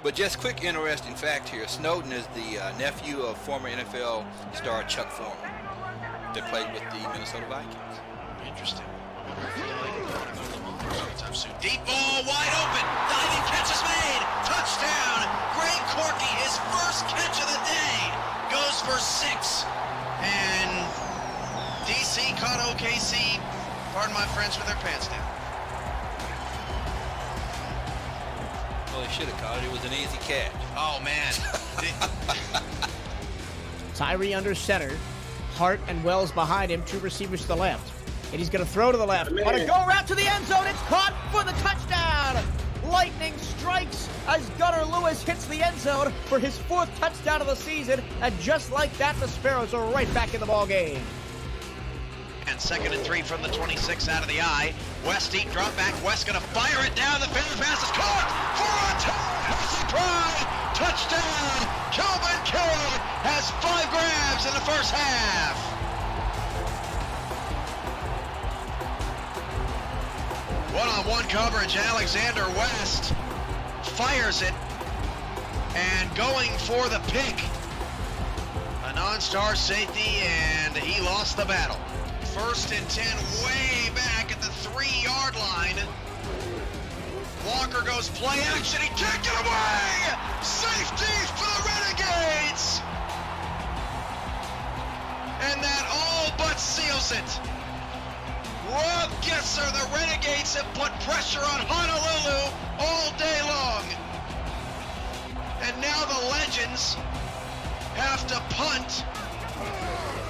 But just quick interesting fact here, Snowden is the nephew of former NFL star Chuck Foreman that played with the Minnesota Vikings. Interesting. I wonder if he'll like go anytime soon. Deep ball, wide open. Diving catch is made. Touchdown. Greg Corky, his first catch of the day. Goes for 6. And DC caught OKC, pardon my French, with their pants down. Well, he should have caught it. It was an easy catch. Oh, man. Tyree under center. Hart and Wells behind him. 2 receivers to the left. And he's going to throw to the left. On a go route to the end zone. It's caught for the touchdown. Lightning strikes as Gunnar Lewis hits the end zone for his 4th touchdown of the season. And just like that, the Sparrows are right back in the ball game. And 2nd and 3 from the 26 out of the eye. West deep drop back. West going to fire it down. The fair pass is caught for a try. Touchdown. Kelvin Carroll has 5 grabs in the first half. One-on-one coverage. Alexander West fires it and going for the pick. A non-star safety, and he lost the battle. 1st and 10, way back at the 3-yard line. Walker goes play action. He can't get away. Safety for the Renegades. And that all but seals it. Rob Gesser, the Renegades have put pressure on Honolulu all day long. And now the Legends have to punt.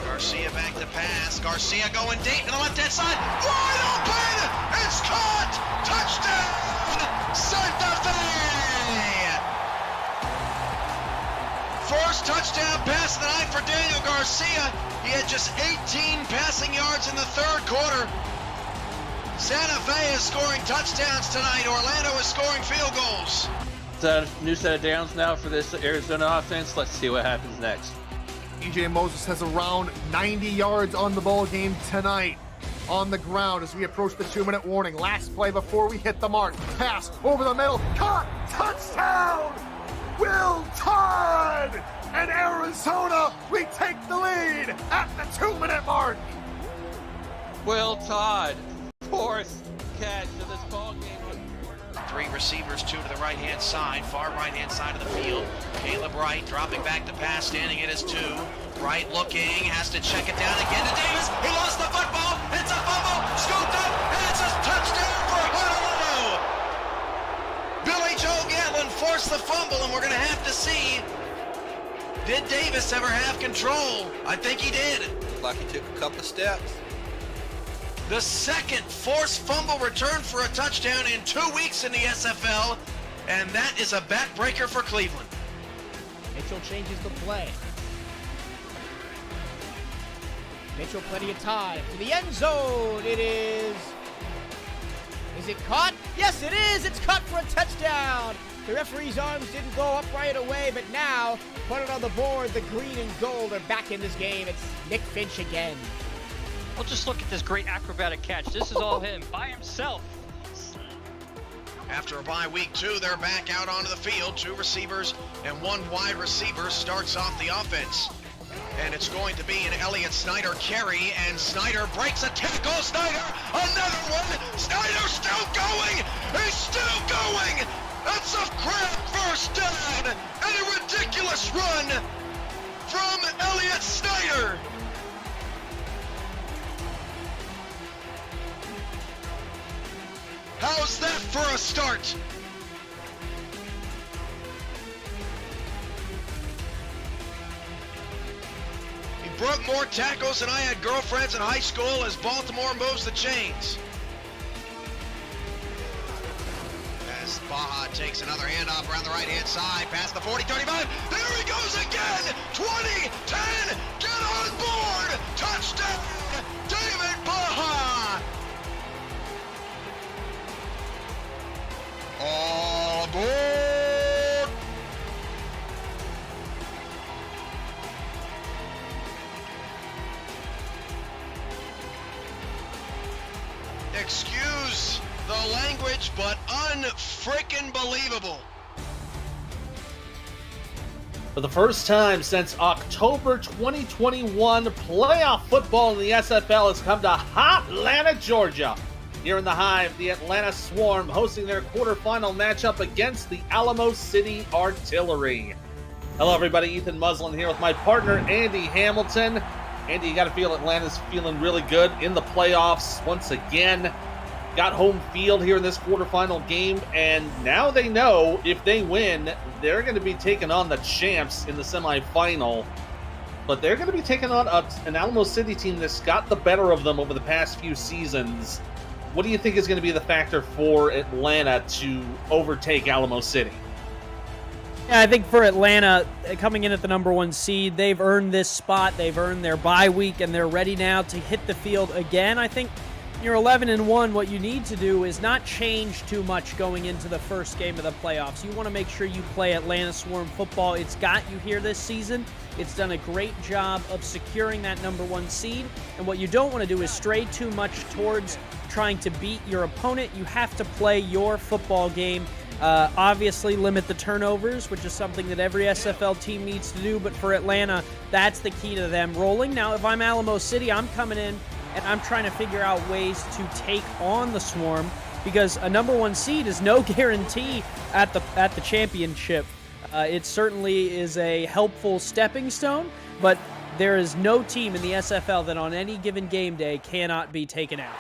Garcia back to pass. Garcia going deep to the left-hand side. Wide open! It's caught! Touchdown! Santa Fe! First touchdown pass of the night for Daniel Garcia. He had just 18 passing yards in the 3rd quarter. Santa Fe is scoring touchdowns tonight. Orlando is scoring field goals. It's a new set of downs now for this Arizona offense. Let's see what happens next. EJ Moses has around 90 yards on the ball game tonight on the ground as we approach the 2-minute warning. Last play before we hit the mark. Pass over the middle. Caught. Touchdown. Will Todd. And Arizona, we take the lead at the 2-minute mark. Will Todd, 4th catch of this ball game. 3 receivers, 2 to the right-hand side, far right-hand side of the field. Caleb Wright dropping back to pass, standing at his 2. Wright looking, has to check it down again to Davis. He lost the football. It's a fumble, scooped up, and it's a touchdown for Honolulu. Billy Joe Gatlin forced the fumble, and we're going to have to see, did Davis ever have control? I think he did. Like he took a couple of steps. The 2nd forced fumble return for a touchdown in 2 weeks in the SFL, and that is a backbreaker for Cleveland. Mitchell changes the play. Mitchell plenty of time to the end zone. It is. Is it caught? Yes, it is. It's caught for a touchdown. The referee's arms didn't go up right away, but now, put it on the board, the green and gold are back in this game. It's Nick Finch again. Well, just look at this great acrobatic catch. This is all him, by himself. After a bye week 2, they're back out onto the field. 2 receivers and 1 wide receiver starts off the offense. And it's going to be an Elliott Snyder carry, and Snyder breaks a tackle. Snyder, another one. Snyder still going. He's still going. That's a crap first down, and a ridiculous run from Elliott Snyder. How's that for a start? He broke more tackles than I had girlfriends in high school as Baltimore moves the chains. As Baja takes another handoff around the right-hand side, past the 40, 35. There he goes again! 20, 10, get on board! Touchdown, David Baja! All aboard! Excuse the language, but unfrickin' believable. For the first time since October 2021, playoff football in the SFL has come to hot Atlanta, Georgia. Here in the Hive, the Atlanta Swarm hosting their quarterfinal matchup against the Alamo City Artillery. Hello everybody, Ethan Muslin here with my partner Andy Hamilton. Andy, you got to feel Atlanta's feeling really good in the playoffs once again. Got home field here in this quarterfinal game, and now they know if they win, they're going to be taking on the champs in the semifinal. But they're going to be taking on an Alamo City team that's got the better of them over the past few seasons. What do you think is going to be the factor for Atlanta to overtake Alamo City? Yeah, I think for Atlanta, coming in at the #1 seed, they've earned this spot. They've earned their bye week, and they're ready now to hit the field again. I think you're 11-1. What you need to do is not change too much going into the first game of the playoffs. You want to make sure you play Atlanta Swarm football. It's got you here this season. It's done a great job of securing that #1 seed. And what you don't want to do is stray too much towards trying to beat your opponent. You have to play your football game. Obviously, limit the turnovers, which is something that every SFL team needs to do. But for Atlanta, that's the key to them rolling. Now, if I'm Alamo City, I'm coming in and I'm trying to figure out ways to take on the Swarm, because a #1 seed is no guarantee at the championship. It certainly is a helpful stepping stone, but there is no team in the SFL that on any given game day cannot be taken out.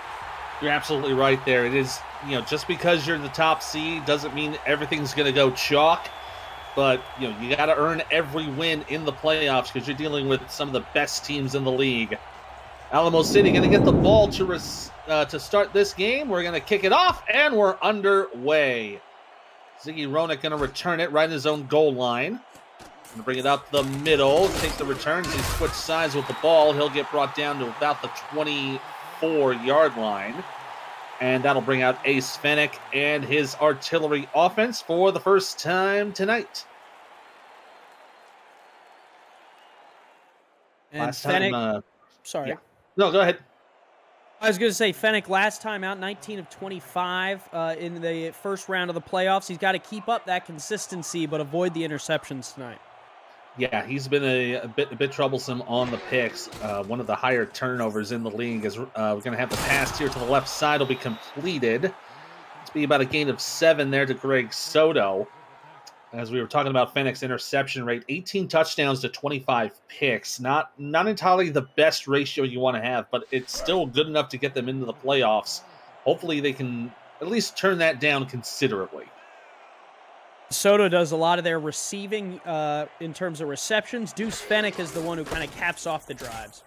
You're absolutely right there. It is, just because you're the top seed doesn't mean everything's going to go chalk. But, you got to earn every win in the playoffs because you're dealing with some of the best teams in the league. Alamo City going to get the ball to start this game. We're going to kick it off, and we're underway. Ziggy Roenick going to return it right in his own goal line. Going to bring it up the middle, take the return. He switch sides with the ball. He'll get brought down to about the 24-yard line. And that'll bring out Ace Fennick and his artillery offense for the first time tonight. And Fennick, sorry. Yeah. No, go ahead. I was going to say Fennick last time out, 19 of 25 in the first round of the playoffs. He's got to keep up that consistency, but avoid the interceptions tonight. Yeah, he's been a bit troublesome on the picks. One of the higher turnovers in the league is we're going to have the pass here to the left side will be completed. It's be about a gain of 7 there to Greg Soto. As we were talking about Fennick's interception rate, 18 touchdowns to 25 picks. Not entirely the best ratio you want to have, but it's still good enough to get them into the playoffs. Hopefully they can at least turn that down considerably. Soto does a lot of their receiving in terms of receptions. Deuce Fennick is the one who kind of caps off the drives.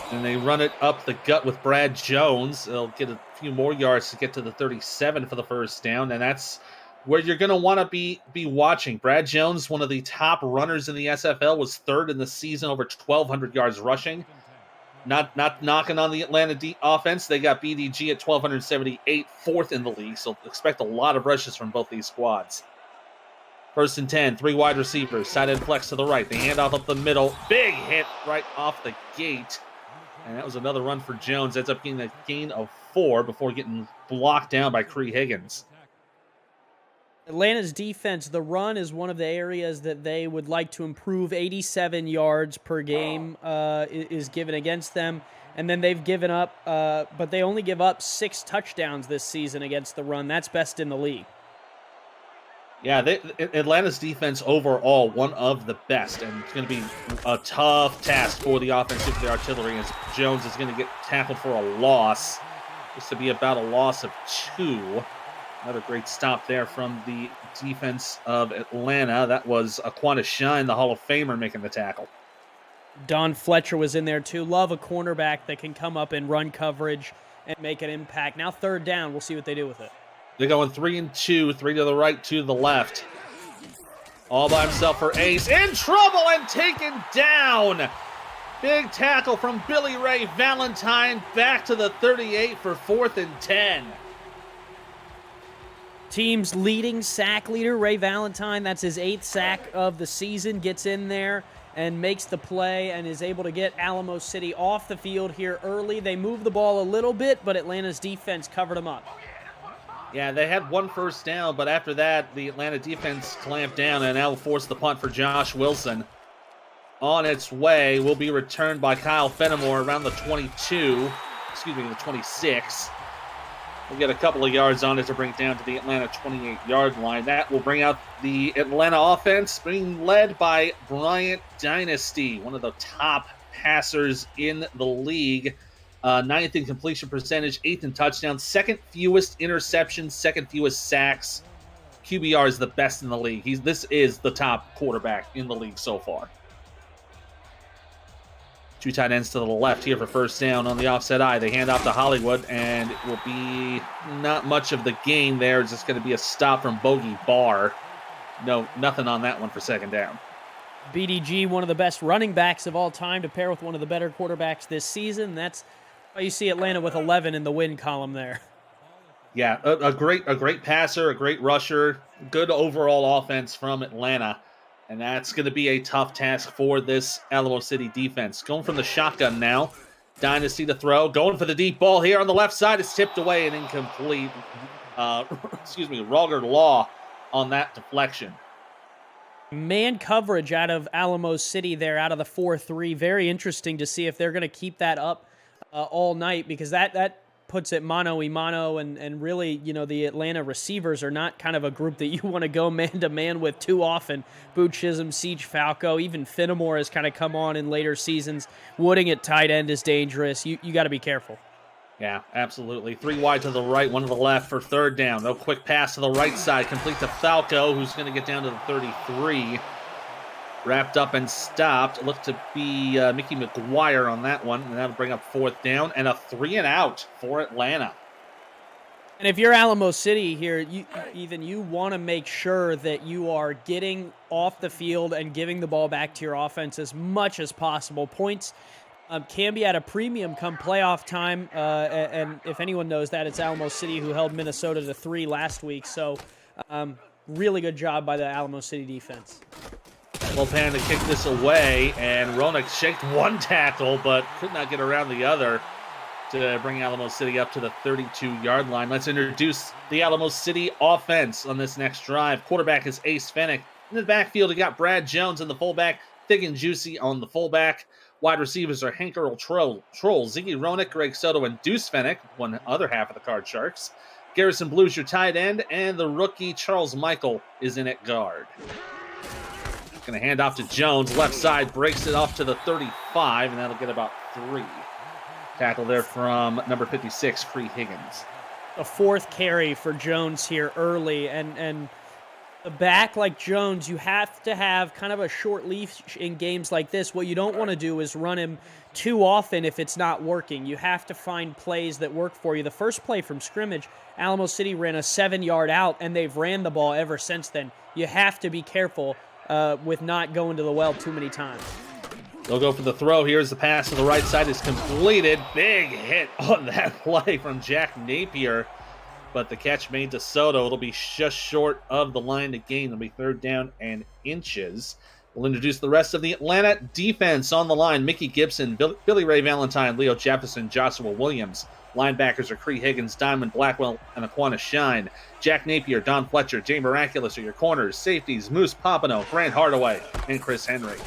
And they run it up the gut with Brad Jones. They'll get a few more yards to get to the 37 for the first down, and that's where you're going to want to be watching. Brad Jones, one of the top runners in the SFL, was third in the season, over 1,200 yards rushing. Not knocking on the Atlanta offense. They got BDG at 1,278, fourth in the league, so expect a lot of rushes from both these squads. First and 10, 3 wide receivers, side end flex to the right. They hand off up the middle. Big hit right off the gate. And that was another run for Jones. Ends up getting a gain of 4 before getting blocked down by Cree Higgins. Atlanta's defense, the run is one of the areas that they would like to improve. 87 yards per game is given against them. And then they've given up, but they only give up 6 touchdowns this season against the run. That's best in the league. Yeah, Atlanta's defense overall, one of the best. And it's going to be a tough task for the offensive, the artillery, as Jones is going to get tackled for a loss. This to be about a loss of 2. Another great stop there from the defense of Atlanta. That was Aquana Shine, the Hall of Famer, making the tackle. Don Fletcher was in there too. Love a cornerback that can come up in run coverage and make an impact. Now third down. We'll see what they do with it. They're going 3 and 2, 3 to the right, 2 to the left. All by himself for Ace. In trouble and taken down. Big tackle from Billy Ray Valentine back to the 38 for 4th and 10. Team's leading sack leader, Ray Valentine, that's his 8th sack of the season, gets in there and makes the play and is able to get Alamo City off the field here early. They moved the ball a little bit, but Atlanta's defense covered them up. Yeah, they had one first down, but after that, the Atlanta defense clamped down and now will force the punt for Josh Wilson. On its way, will be returned by Kyle Fenimore around the 22, excuse me, the 26. We'll get a couple of yards on it to bring it down to the Atlanta 28-yard line. That will bring out the Atlanta offense, being led by Bryant Dynasty, one of the top passers in the league. 9th in completion percentage, 8th in touchdowns, 2nd fewest interceptions, 2nd fewest sacks. QBR is the best in the league. This is the top quarterback in the league so far. 2 tight ends to the left here for first down on the offset eye. They hand off to Hollywood, and it will be not much of the gain there. It's just going to be a stop from Bogey Barr. No, nothing on that one for second down. BDG, one of the best running backs of all time, to pair with one of the better quarterbacks this season. That's why you see Atlanta with 11 in the win column there. Yeah, a great passer, a great rusher, good overall offense from Atlanta. And that's going to be a tough task for this Alamo City defense. Going from the shotgun now. Dynasty to throw. Going for the deep ball here on the left side. It's tipped away and incomplete. Roger Law on that deflection. Man coverage out of Alamo City there, out of the 4-3. Very interesting to see if they're going to keep that up all night, because that puts it mano-a-mano, and really, the Atlanta receivers are not kind of a group that you want to go man-to-man with too often. Boo Chisholm, Siege Falco, even Fenimore has kind of come on in later seasons. Wooding at tight end is dangerous. You got to be careful. Yeah, absolutely. 3 wide to the right, 1 to the left for third down. No quick pass to the right side, complete to Falco, who's going to get down to the 33. Wrapped up and stopped. Looked to be Mickey McGuire on that one, and that'll bring up fourth down and a 3-and-out for Atlanta. And if you're Alamo City here, you want to make sure that you are getting off the field and giving the ball back to your offense as much as possible. Points can be at a premium come playoff time, and if anyone knows that, it's Alamo City, who held Minnesota to 3 last week. So really good job by the Alamo City defense. Lopan to kick this away, and Roenick shaked one tackle, but could not get around the other to bring Alamo City up to the 32-yard line. Let's introduce the Alamo City offense on this next drive. Quarterback is Ace Fennick. In the backfield, you got Brad Jones in the fullback, Thick and Juicy on the fullback. Wide receivers are Hank Earl Troll, Ziggy Roenick, Greg Soto, and Deuce Fennick, one other half of the Card Sharks. Garrison Blues, your tight end, and the rookie Charles Michael is in at guard. Going to hand off to Jones. Left side, breaks it off to the 35, and that'll get about 3. Tackle there from number 56, Cree Higgins. A 4th carry for Jones here early, and a back like Jones, you have to have kind of a short leash in games like this. What you don't want to do is run him too often if it's not working. You have to find plays that work for you. The first play from scrimmage, Alamo City ran a 7-yard out, and they've ran the ball ever since then. You have to be careful with not going to the well too many times. They'll go for the throw. Here's the pass to the right side is completed. Big hit on that play from Jack Napier, but the catch made to Soto. It'll be just short of the line to gain. It'll be 3rd down and inches. We'll introduce the rest of the Atlanta defense on the line. Mickey Gibson, Billy Ray Valentine, Leo Jefferson, Joshua Williams. Linebackers are Cree Higgins, Diamond Blackwell, and Aquana Shine. Jack Napier, Don Fletcher, Jay Miraculous are your corners. Safeties, Moose Pompano, Grant Hardaway, and Chris Henry.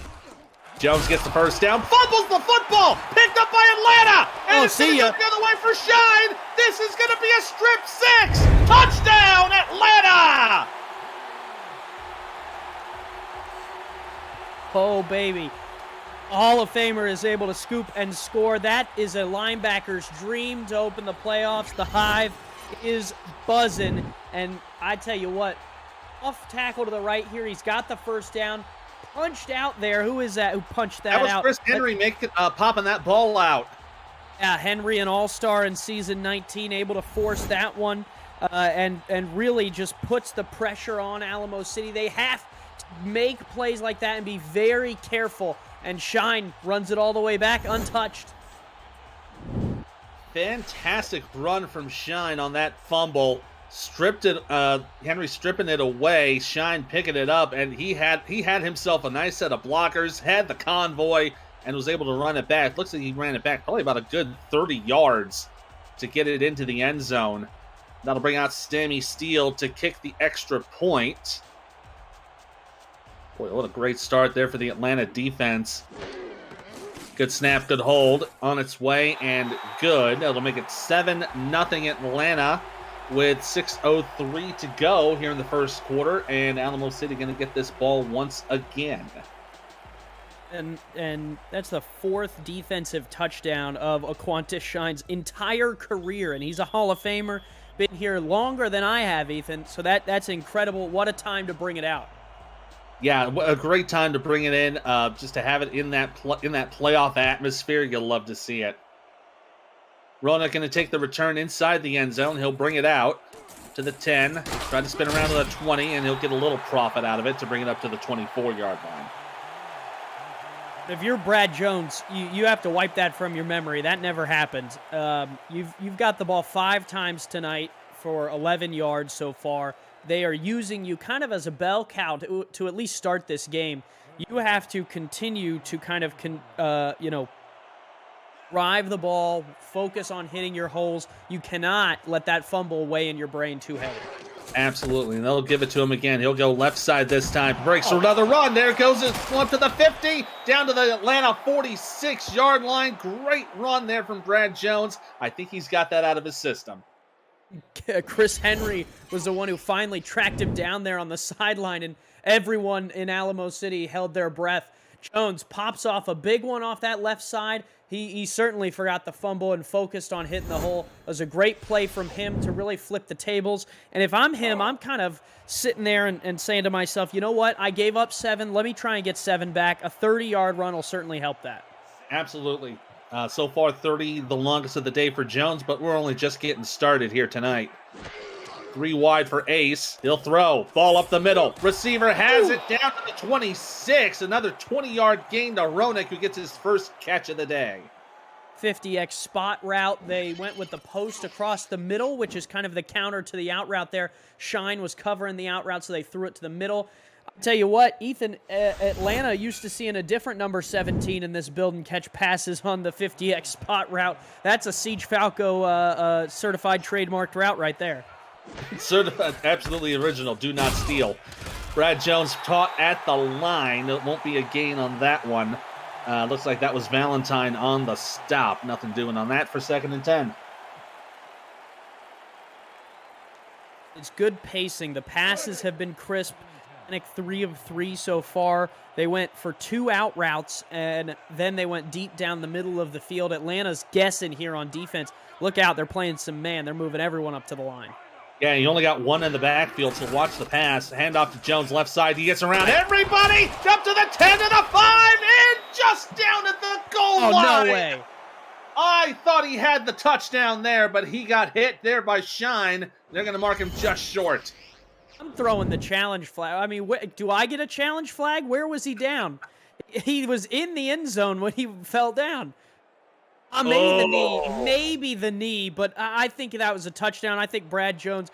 Jones gets the first down, fumbles the football, picked up by Atlanta, and it's going to go the other way for Shine. This is going to be a strip 6. Touchdown, Atlanta! Oh, baby. Hall of Famer is able to scoop and score. That is a linebacker's dream to open the playoffs. The Hive is buzzing. And I tell you what, off tackle to the right here. He's got the first down. Punched out there. Who is that who punched that out? That was Chris Henry popping that ball out. Yeah, Henry, an all-star in season 19, able to force that one and really just puts the pressure on Alamo City. They have to make plays like that and be very careful. And Shine runs it all the way back, untouched. Fantastic run from Shine on that fumble. Stripped it. Henry stripping it away. Shine picking it up, and he had himself a nice set of blockers. Had the convoy and was able to run it back. Looks like he ran it back probably about a good 30 yards to get it into the end zone. That'll bring out Stammy Steele to kick the extra point. Boy, what a great start there for the Atlanta defense. Good snap, good hold. On its way, and good. That'll make it 7-0 Atlanta with 6:03 to go here in the first quarter. And Alamo City going to get this ball once again. And that's the 4th defensive touchdown of Aquantis Shine's entire career. And he's a Hall of Famer. Been here longer than I have, Ethan. So that's incredible. What a time to bring it out. Yeah, a great time to bring it in. Just to have it in that playoff atmosphere, you'll love to see it. Ronak going to take the return inside the end zone. He'll bring it out to the 10. Try to spin around to the 20, and he'll get a little profit out of it to bring it up to the 24-yard line. If you're Brad Jones, you have to wipe that from your memory. That never happened. You've got the ball 5 times tonight for 11 yards so far. They are using you kind of as a bell cow to at least start this game. You have to continue to kind of drive the ball, focus on hitting your holes. You cannot let that fumble weigh in your brain too heavy. Absolutely, and they'll give it to him again. He'll go left side this time. Breaks for another run. There goes his up to the 50, down to the Atlanta 46-yard line. Great run there from Brad Jones. I think he's got that out of his system. Chris Henry was the one who finally tracked him down there on the sideline, and everyone in Alamo City held their breath. Jones pops off a big one off that left side. He certainly forgot the fumble and focused on hitting the hole. It was a great play from him to really flip the tables. And if I'm him, I'm kind of sitting there and saying to myself, you know what? I gave up 7. Let me try and get 7 back. A 30-yard run will certainly help that. Absolutely. So far, 30, the longest of the day for Jones, but we're only just getting started here tonight. 3 wide for Ace. He'll throw. Ball up the middle. Receiver has it down to the 26. Another 20-yard gain to Ronak, who gets his first catch of the day. 50X spot route. They went with the post across the middle, which is kind of the counter to the out route there. Shine was covering the out route, so they threw it to the middle. I'll tell you what, Ethan, Atlanta used to seeing a different number 17 in this build and catch passes on the 50X spot route. That's a Siege Falco certified trademarked route right there. Certified, absolutely original. Do not steal. Brad Jones caught at the line. It won't be a gain on that one. Looks like that was Valentine on the stop. Nothing doing on that for 2nd and 10. It's good pacing. The passes have been crisp. 3 of 3 so far. They went for 2 out routes, and then they went deep down the middle of the field. Atlanta's guessing here on defense. Look out, they're playing some man. They're moving everyone up to the line. Yeah, you only got 1 in the backfield, so watch the pass. Hand off to Jones, left side. He gets around everybody. Up to the 10 to the 5, and just down at the goal line. Oh, no way. I thought he had the touchdown there, but he got hit there by Shine. They're going to mark him just short. I'm throwing the challenge flag. I mean, do I get a challenge flag? Where was he down? He was in the end zone when he fell down. Maybe the knee, but I think that was a touchdown. I think Brad Jones.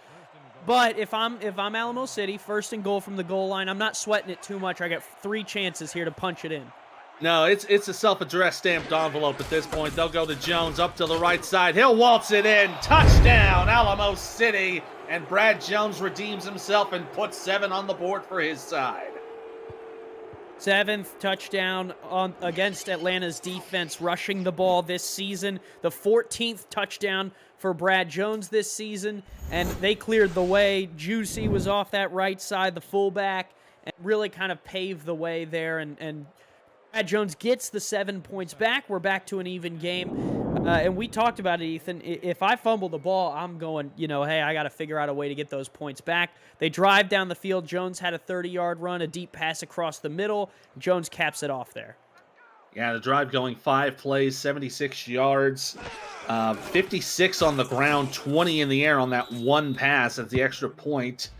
But if I'm Alamo City, 1st and goal from the goal line, I'm not sweating it too much. I got 3 chances here to punch it in. No, it's a self-addressed stamped envelope at this point. They'll go to Jones up to the right side. He'll waltz it in. Touchdown, Alamo City. And Brad Jones redeems himself and puts 7 on the board for his side. 7th touchdown against Atlanta's defense, rushing the ball this season. The 14th touchdown for Brad Jones this season, and they cleared the way. Juicy was off that right side, the fullback, and really kind of paved the way there. And Brad Jones gets the 7 points back. We're back to an even game. And we talked about it, Ethan. If I fumble the ball, I'm going, hey, I got to figure out a way to get those points back. They drive down the field. Jones had a 30-yard run, a deep pass across the middle. Jones caps it off there. Yeah, the drive going 5 plays, 76 yards, 56 on the ground, 20 in the air on that 1 pass. As the extra point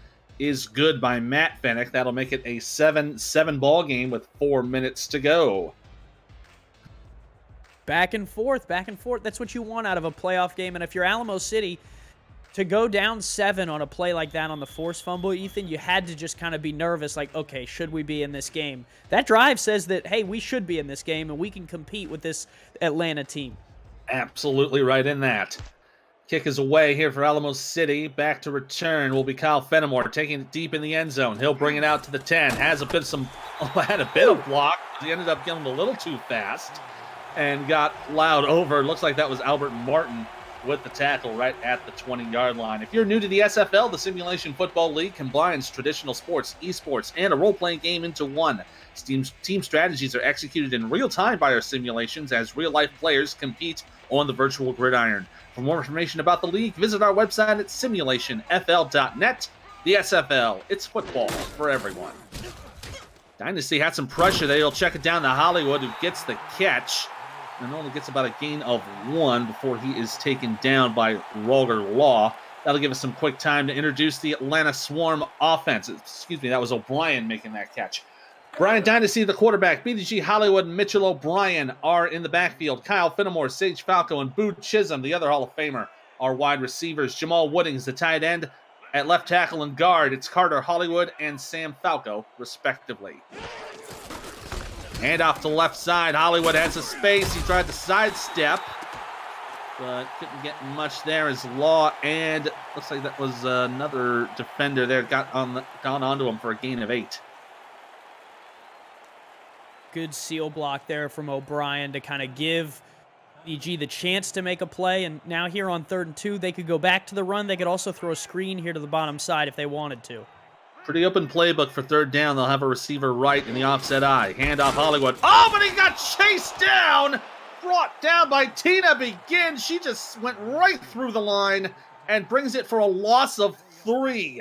is good by Matt Fennick. That'll make it a 7-7 ball game with 4 minutes to go. Back and forth, back and forth. That's what you want out of a playoff game. And if you're Alamo City, to go down 7 on a play like that on the forced fumble, Ethan, you had to just kind of be nervous, like, okay, should we be in this game? That drive says that, hey, we should be in this game, and we can compete with this Atlanta team. Absolutely right in that. Kick is away here for Alamo City. Back to return will be Kyle Fenimore taking it deep in the end zone. He'll bring it out to the 10. Had a bit of block. He ended up getting a little too fast and got loud over. Looks like that was Albert Martin with the tackle right at the 20-yard line. If you're new to the SFL, the Simulation Football League combines traditional sports, esports, and a role-playing game into one. Team strategies are executed in real time by our simulations as real-life players compete on the virtual gridiron. For more information about the league, visit our website at simulationfl.net. The SFL, it's football for everyone. Dynasty had some pressure there. He'll check it down to Hollywood, who gets the catch and only gets about a gain of 1 before he is taken down by Roger Law. That'll give us some quick time to introduce the Atlanta Swarm offense. Excuse me, that was O'Brien making that catch. Brian Dynasty, the quarterback. BDG Hollywood and Mitchell O'Brien are in the backfield. Kyle Fenimore, Sage Falco, and Boo Chisholm, the other Hall of Famer, are wide receivers. Jamal Woodings, the tight end. At left tackle and guard, it's Carter Hollywood and Sam Falco, respectively. Hand off to left side. Hollywood has a space. He tried to sidestep, but couldn't get much there as Law and looks like that was another defender there gone onto him for a gain of 8. Good seal block there from O'Brien to kind of give BG the chance to make a play. And now here on 3rd and 2, they could go back to the run. They could also throw a screen here to the bottom side if they wanted to. Pretty open playbook for 3rd down. They'll have a receiver right in the offset eye. Hand off Hollywood. Oh, but he got chased down. Brought down by Tina Begin. She just went right through the line and brings it for a loss of 3.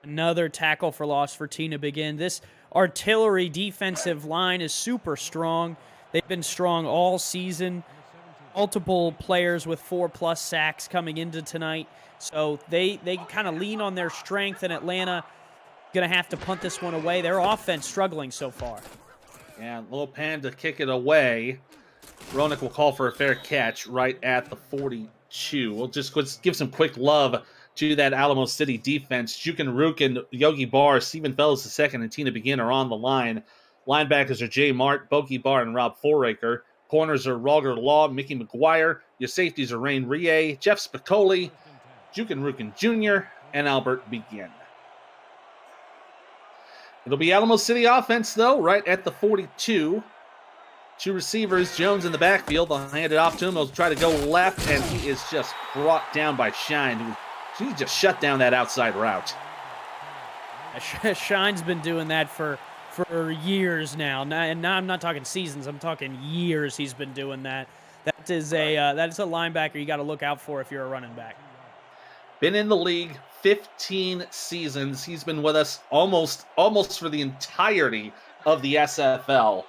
Another tackle for loss for Tina Begin. This artillery defensive line is super strong. They've been strong all season. Multiple players with 4+ sacks coming into tonight. So they kind of lean on their strength, and Atlanta going to have to punt this one away. Their offense struggling so far. Yeah, little pan to kick it away. Ronick will call for a fair catch right at the 42. We'll just give some quick love to that Alamo City defense. Jukin Rukin, Yogi Barr, Stephen Fellows II, and Tina Begin are on the line. Linebackers are Jay Mart, Boki Barr, and Rob Foraker. Corners are Roger Law, Mickey McGuire. Your safeties are Rain Rie, Jeff Spicoli, Jukin Rukin Jr., and Albert Begin. It'll be Alamo City offense, though, right at the 42. 2 receivers, Jones in the backfield. They'll hand it off to him. He'll try to go left, and he is just brought down by Shine, who he just shut down that outside route. Shine's been doing that for years now. And now I'm not talking seasons. I'm talking years he's been doing that. That is a linebacker you got to look out for if you're a running back. Been in the league 15 seasons. He's been with us almost for the entirety of the SFL.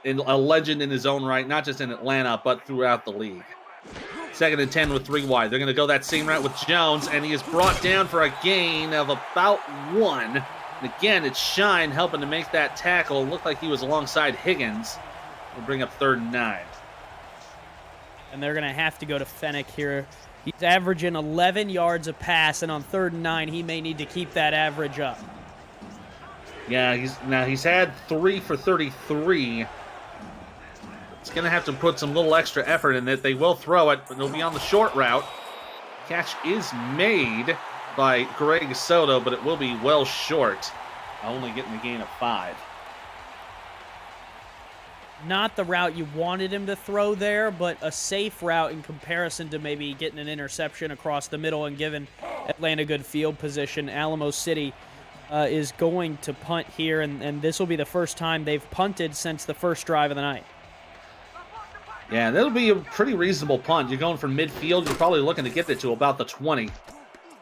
And a legend in his own right, not just in Atlanta, but throughout the league. 2nd and 10 with 3 wide. They're going to go that same route with Jones, and he is brought down for a gain of about 1. And again, it's Shine helping to make that tackle. Looked like he was alongside Higgins. We'll bring up 3rd and 9. And they're going to have to go to Fennick here. He's averaging 11 yards a pass, and on 3rd and 9, he may need to keep that average up. Yeah, he's had 3 for 33. It's going to have to put some little extra effort in it. They will throw it, but it'll be on the short route. Catch is made by Greg Soto, but it will be well short, only getting a gain of 5. Not the route you wanted him to throw there, but a safe route in comparison to maybe getting an interception across the middle and giving Atlanta good field position. Alamo City is going to punt here, and this will be the first time they've punted since the first drive of the night. Yeah, that'll be a pretty reasonable punt. You're going from midfield. You're probably looking to get it to about the 20.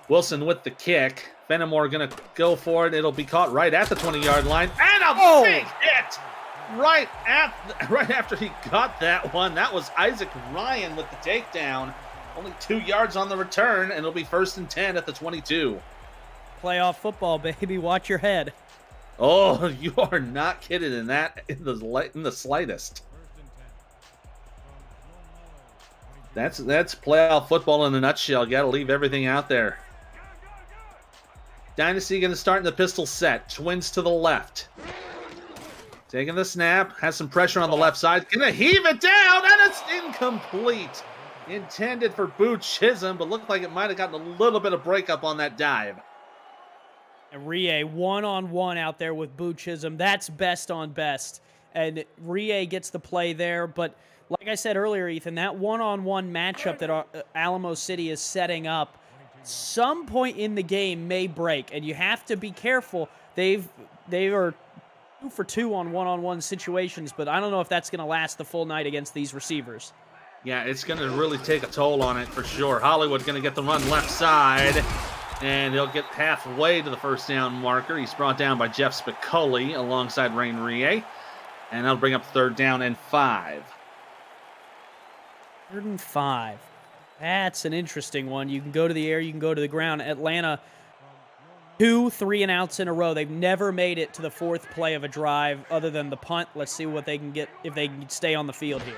Wilson with the kick. Fenimore going to go for it. It'll be caught right at the 20-yard line. And a big hit right after he got that one. That was Isaac Ryan with the takedown. Only 2 yards on the return, and it'll be 1st and 10 at the 22. Playoff football, baby. Watch your head. Oh, you are not kidding in the slightest. That's playoff football in a nutshell. You got to leave everything out there. Dynasty going to start in the pistol set. Twins to the left. Taking the snap. Has some pressure on the left side. Going to heave it down, and it's incomplete. intended for Boo Chisholm, but looked like it might have gotten a little bit of breakup on that dive. And Rie one-on-one out there with Boo Chisholm. That's best on best. And Rie gets the play there. But like I said earlier, Ethan, that one-on-one matchup that Alamo City is setting up, some point in the game may break. And you have to be careful. They are 2 for 2 on one-on-one situations, but I don't know if that's going to last the full night against these receivers. Yeah, it's going to really take a toll on it for sure. Hollywood going to get the run left side, and he'll get halfway to the first down marker. He's brought down by Jeff Spicoli alongside Rain Rie, and that'll bring up 3rd down and 5. 3rd and 5. That's an interesting one. You can go to the air, you can go to the ground. Atlanta, 2 3-and-outs in a row. They've never made it to the 4th play of a drive other than the punt. Let's see what they can get if they can stay on the field here.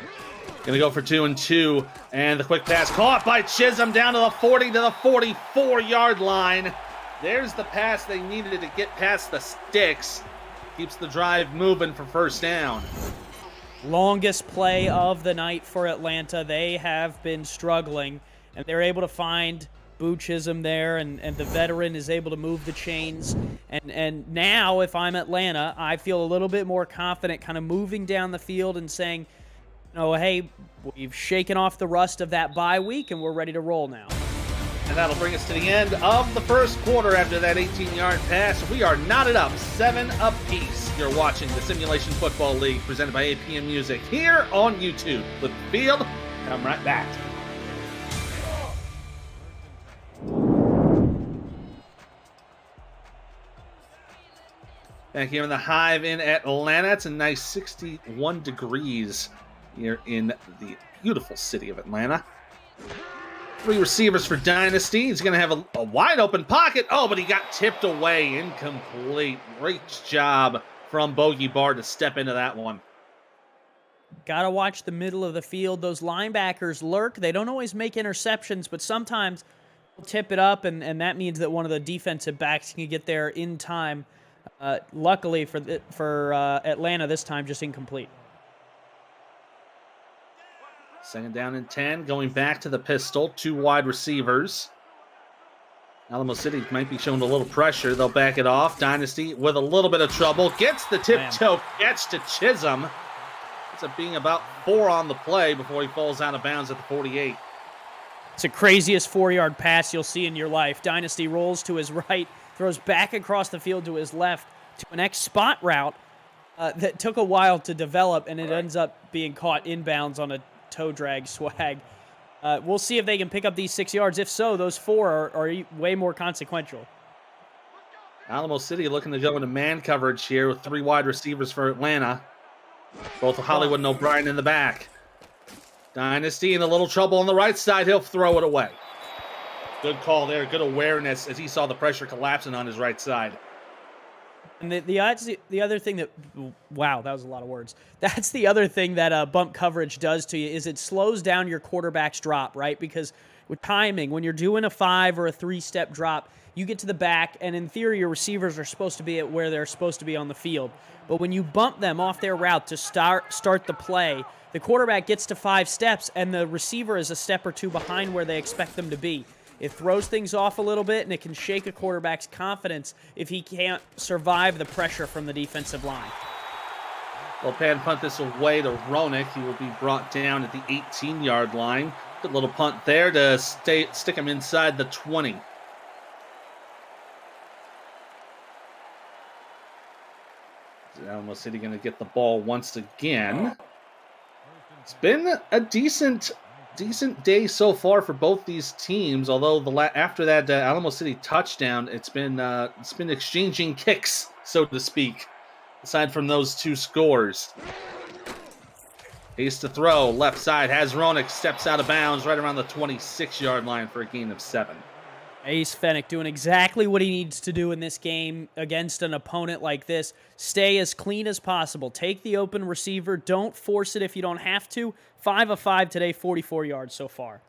Going to go for 2 and 2, and the quick pass caught by Chisholm down to the 40 to the 44-yard line. There's the pass they needed to get past the sticks. Keeps the drive moving for 1st down. Longest play of the night for Atlanta. They have been struggling, and they're able to find Boo Chisholm there, and the veteran is able to move the chains. And now, if I'm Atlanta, I feel a little bit more confident kind of moving down the field and saying, hey, we've shaken off the rust of that bye week, and we're ready to roll now. And that'll bring us to the end of the 1st quarter after that 18-yard pass. We are knotted up 7 apiece. You're watching the Simulation Football League presented by APM Music here on YouTube. Flip the field. Come right back. Back here in the Hive in Atlanta. It's a nice 61 degrees here in the beautiful city of Atlanta. 3 receivers for Dynasty. He's going to have a wide open pocket. Oh, but he got tipped away. Incomplete. Great job from Bogey Barr to step into that one. Got to watch the middle of the field. Those linebackers lurk. They don't always make interceptions, but sometimes they'll tip it up, and that means that one of the defensive backs can get there in time. Luckily for Atlanta, this time just incomplete. 2nd down and 10, going back to the pistol. 2 wide receivers. Alamo City might be showing a little pressure. They'll back it off. Dynasty with a little bit of trouble. Gets the tiptoe catch to Chisholm. Ends up being about 4 on the play before he falls out of bounds at the 48. It's the craziest 4-yard pass you'll see in your life. Dynasty rolls to his right, throws back across the field to his left to an X-spot route that took a while to develop, and it ends up being caught inbounds on a toe drag swag. We'll see if they can pick up these 6 yards. If so, those 4 are way more consequential. Alamo City looking to go into man coverage here with 3 wide receivers for Atlanta. Both Hollywood and O'Brien in the back. Dynasty in a little trouble on the right side. He'll throw it away. Good call there. Good awareness as he saw the pressure collapsing on his right side. And the other thing that, wow, that was a lot of words. That's the other thing that bump coverage does to you is it slows down your quarterback's drop, right? Because with timing, when you're doing a 5 or a 3-step drop, you get to the back, and in theory, your receivers are supposed to be at where they're supposed to be on the field. But when you bump them off their route to start the play, the quarterback gets to 5 steps, and the receiver is a step or 2 behind where they expect them to be. It throws things off a little bit, and it can shake a quarterback's confidence if he can't survive the pressure from the defensive line. Well, pan punt this away to Ronick. He will be brought down at the 18-yard line. Good little punt there to stick him inside the 20. Alamo City going to get the ball once again. It's been a decent day so far for both these teams. Although after that Alamo City touchdown, it's been exchanging kicks, so to speak. Aside from those 2 scores, Ace to throw left side has Ronick, steps out of bounds right around the 26-yard line for a gain of 7. Ace Fennick doing exactly what he needs to do in this game against an opponent like this. Stay as clean as possible. Take the open receiver. Don't force it if you don't have to. 5 of 5 today, 44 yards so far.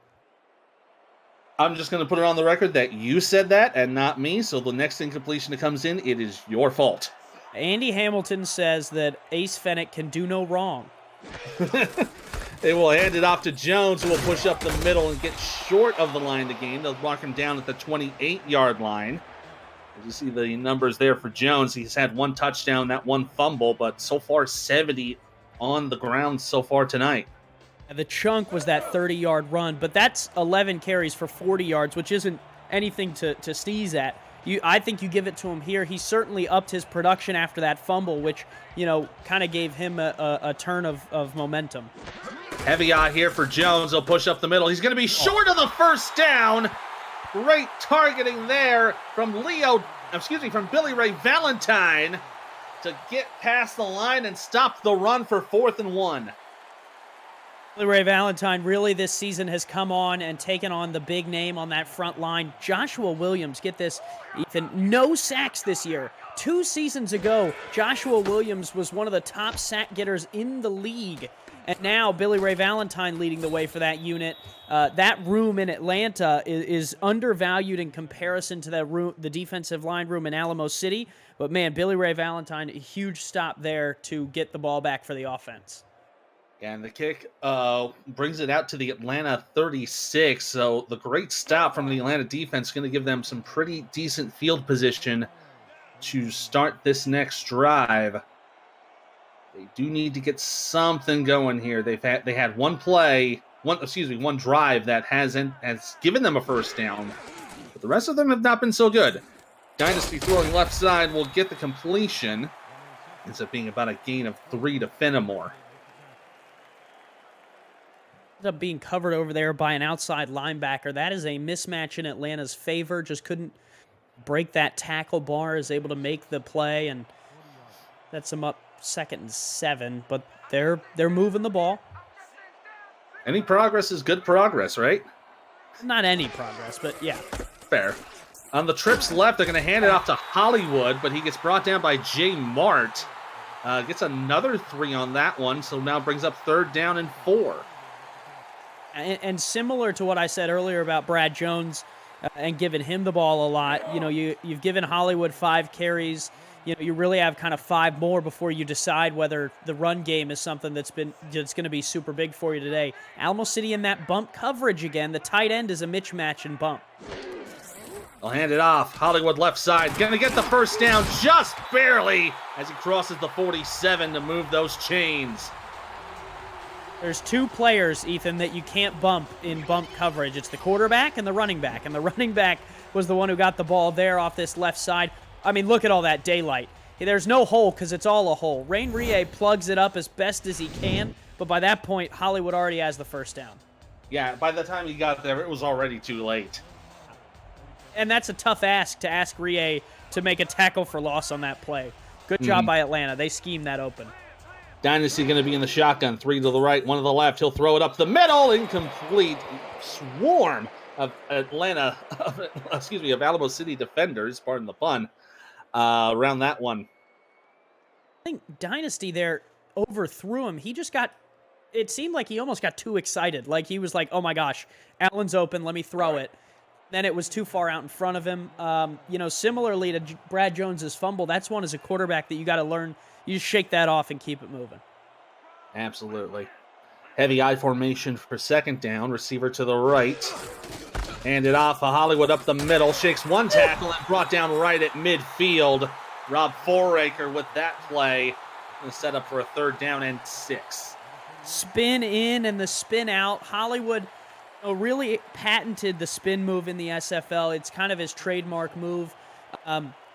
I'm just going to put it on the record that you said that and not me, so the next incompletion that comes in, it is your fault. Andy Hamilton says that Ace Fennick can do no wrong. They will hand it off to Jones, who will push up the middle and get short of the line of the game. They'll mark him down at the 28-yard line. As you see the numbers there for Jones, he's had 1 touchdown, that 1 fumble, but so far 70 on the ground so far tonight. The chunk was that 30-yard run, but that's 11 carries for 40 yards, which isn't anything to sneeze at. I think you give it to him here. He certainly upped his production after that fumble, which, kind of gave him a turn of momentum. Heavy eye here for Jones. He'll push up the middle. He's going to be short of the first down. Great targeting there from Billy Ray Valentine to get past the line and stop the run for 4th and 1. Billy Ray Valentine really this season has come on and taken on the big name on that front line. Joshua Williams, get this, Ethan, no sacks this year. 2 seasons ago, Joshua Williams was one of the top sack getters in the league. And now Billy Ray Valentine leading the way for that unit. That room in Atlanta is undervalued in comparison to the defensive line room in Alamo City. But man, Billy Ray Valentine, a huge stop there to get the ball back for the offense. And the kick brings it out to the Atlanta 36. So the great stop from the Atlanta defense is going to give them some pretty decent field position to start this next drive. They do need to get something going here. They had one drive that has given them a first down, but the rest of them have not been so good. Dynasty throwing left side will get the completion. Ends up being about a gain of 3 to Fenimore. Up being covered over there by an outside linebacker. That is a mismatch in Atlanta's favor. Just couldn't break that tackle bar. Is able to make the play, and that's them up 2nd and 7. But they're moving the ball. Any progress is good progress, right? Not any progress, but yeah. Fair. On the trips left, they're going to hand it off to Hollywood, but he gets brought down by Jay Mart. Gets another 3 on that one, so now brings up 3rd down and 4. And similar to what I said earlier about Brad Jones and giving him the ball a lot, you've given Hollywood 5 carries. You really have kind of 5 more before you decide whether the run game is something that's going to be super big for you today. Alamo City in that bump coverage again. The tight end is a mismatch and bump. They'll hand it off. Hollywood left side. Going to get the first down just barely as he crosses the 47 to move those chains. There's 2 players, Ethan, that you can't bump in bump coverage. It's the quarterback and the running back. And the running back was the one who got the ball there off this left side. I mean, look at all that daylight. There's no hole because it's all a hole. Rain Rie plugs it up as best as he can, but by that point, Hollywood already has the first down. Yeah, by the time he got there, it was already too late. And that's a tough ask to ask Rie to make a tackle for loss on that play. Good job by Atlanta. They schemed that open. Dynasty going to be in the shotgun. 3 to the right, 1 to the left. He'll throw it up the middle. Incomplete. Swarm of of Alamo City defenders, pardon the pun, around that one. I think Dynasty there overthrew him. It seemed like he almost got too excited. Like he was like, oh my gosh, Allen's open, let me throw it. Then it was too far out in front of him. Similarly to Brad Jones's fumble, that's one as a quarterback that you got to learn. You just shake that off and keep it moving. Absolutely. Heavy I formation for 2nd down. Receiver to the right. Hand it off. Hollywood up the middle. Shakes 1 tackle and brought down right at midfield. Rob Foraker with that play. Going to set up for a 3rd down and 6. Spin in and the spin out. Hollywood really patented the spin move in the SFL. It's kind of his trademark move.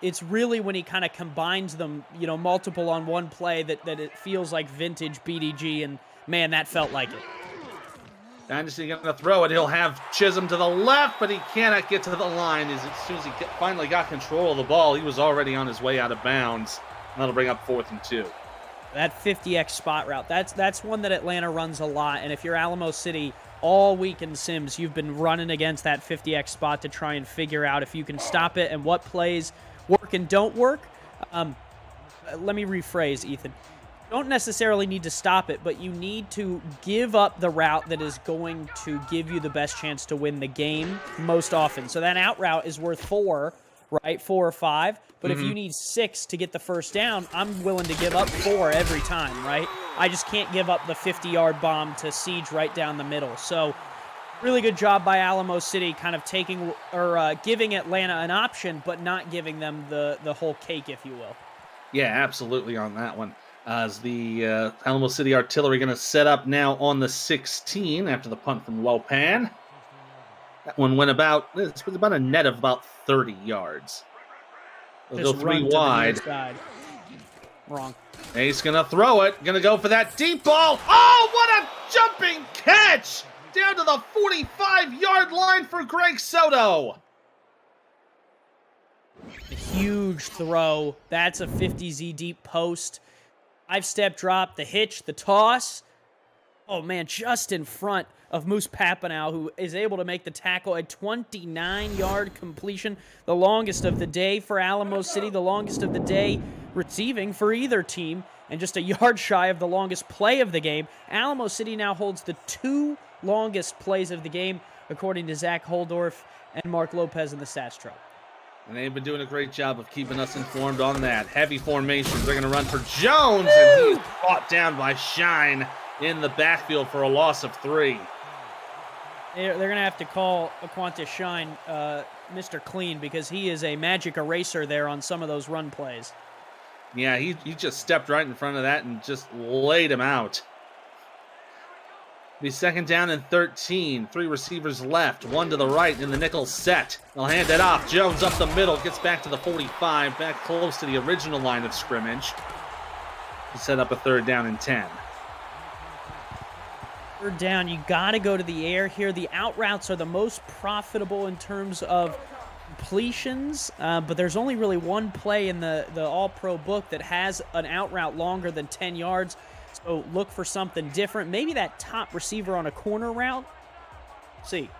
It's really when he kind of combines them, multiple on one play that it feels like vintage BDG, and man, that felt like it. Dynasty going to throw it. He'll have Chisholm to the left, but he cannot get to the line. As soon as he finally got control of the ball, he was already on his way out of bounds. And that'll bring up 4th and 2. That 50X spot route, that's one that Atlanta runs a lot, and if you're Alamo City, all week in Sims, you've been running against that 50X spot to try and figure out if you can stop it and what plays work and don't work. Let me rephrase, Ethan. You don't necessarily need to stop it, but you need to give up the route that is going to give you the best chance to win the game most often. So that out route is worth 4, right? 4 or 5. But if you need 6 to get the first down, I'm willing to give up 4 every time, right? I just can't give up the 50-yard bomb to Siege right down the middle. So really good job by Alamo City kind of taking or giving Atlanta an option, but not giving them the whole cake, if you will. Yeah, absolutely on that one. As the Alamo City Artillery going to set up now on the 16 after the punt from Lopan. That one went about a net of about 30 yards. They'll go 3 wide. Wrong. And he's going to throw it. Going to go for that deep ball. Oh, what a jumping catch! Down to the 45-yard line for Greg Soto. A huge throw. That's a 50Z deep post. 5-step drop, the hitch, the toss. Oh, man, just in front of Moose Papanow, who is able to make the tackle. A 29-yard completion, the longest of the day for Alamo City, the longest of the day receiving for either team, and just a yard shy of the longest play of the game. Alamo City now holds the 2 longest plays of the game, according to Zach Holdorf and Mark Lopez in the stats truck. And they've been doing a great job of keeping us informed on that. Heavy formations. They're going to run for Jones, and he's brought down by Shine in the backfield for a loss of 3. They're going to have to call Aquantis Shine Mr. Clean, because he is a magic eraser there on some of those run plays. Yeah, he just stepped right in front of that and just laid him out. Be 2nd down and 13. 3 receivers left. 1 to the right in the nickel set. They'll hand it off. Jones up the middle. Gets back to the 45. Back close to the original line of scrimmage. To set up a 3rd down and 10. 3rd down, you got to go to the air here. The out routes are the most profitable in terms of completions, but there's only really one play in the All-Pro book that has an out route longer than 10 yards. So look for something different. Maybe that top receiver on a corner route. See.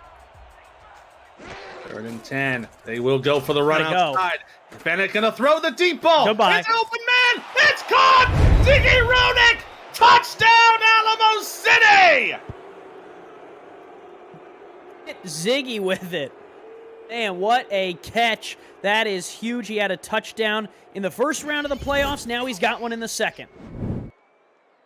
3rd and 10. They will go for the run outside. Bennett going to throw the deep ball. Goodbye. It's open man. It's caught. Ziggy Ronick. Touchdown, Alamo City. Hit Ziggy with it. Man, what a catch. That is huge. He had a touchdown in the first round of the playoffs. Now he's got one in the second.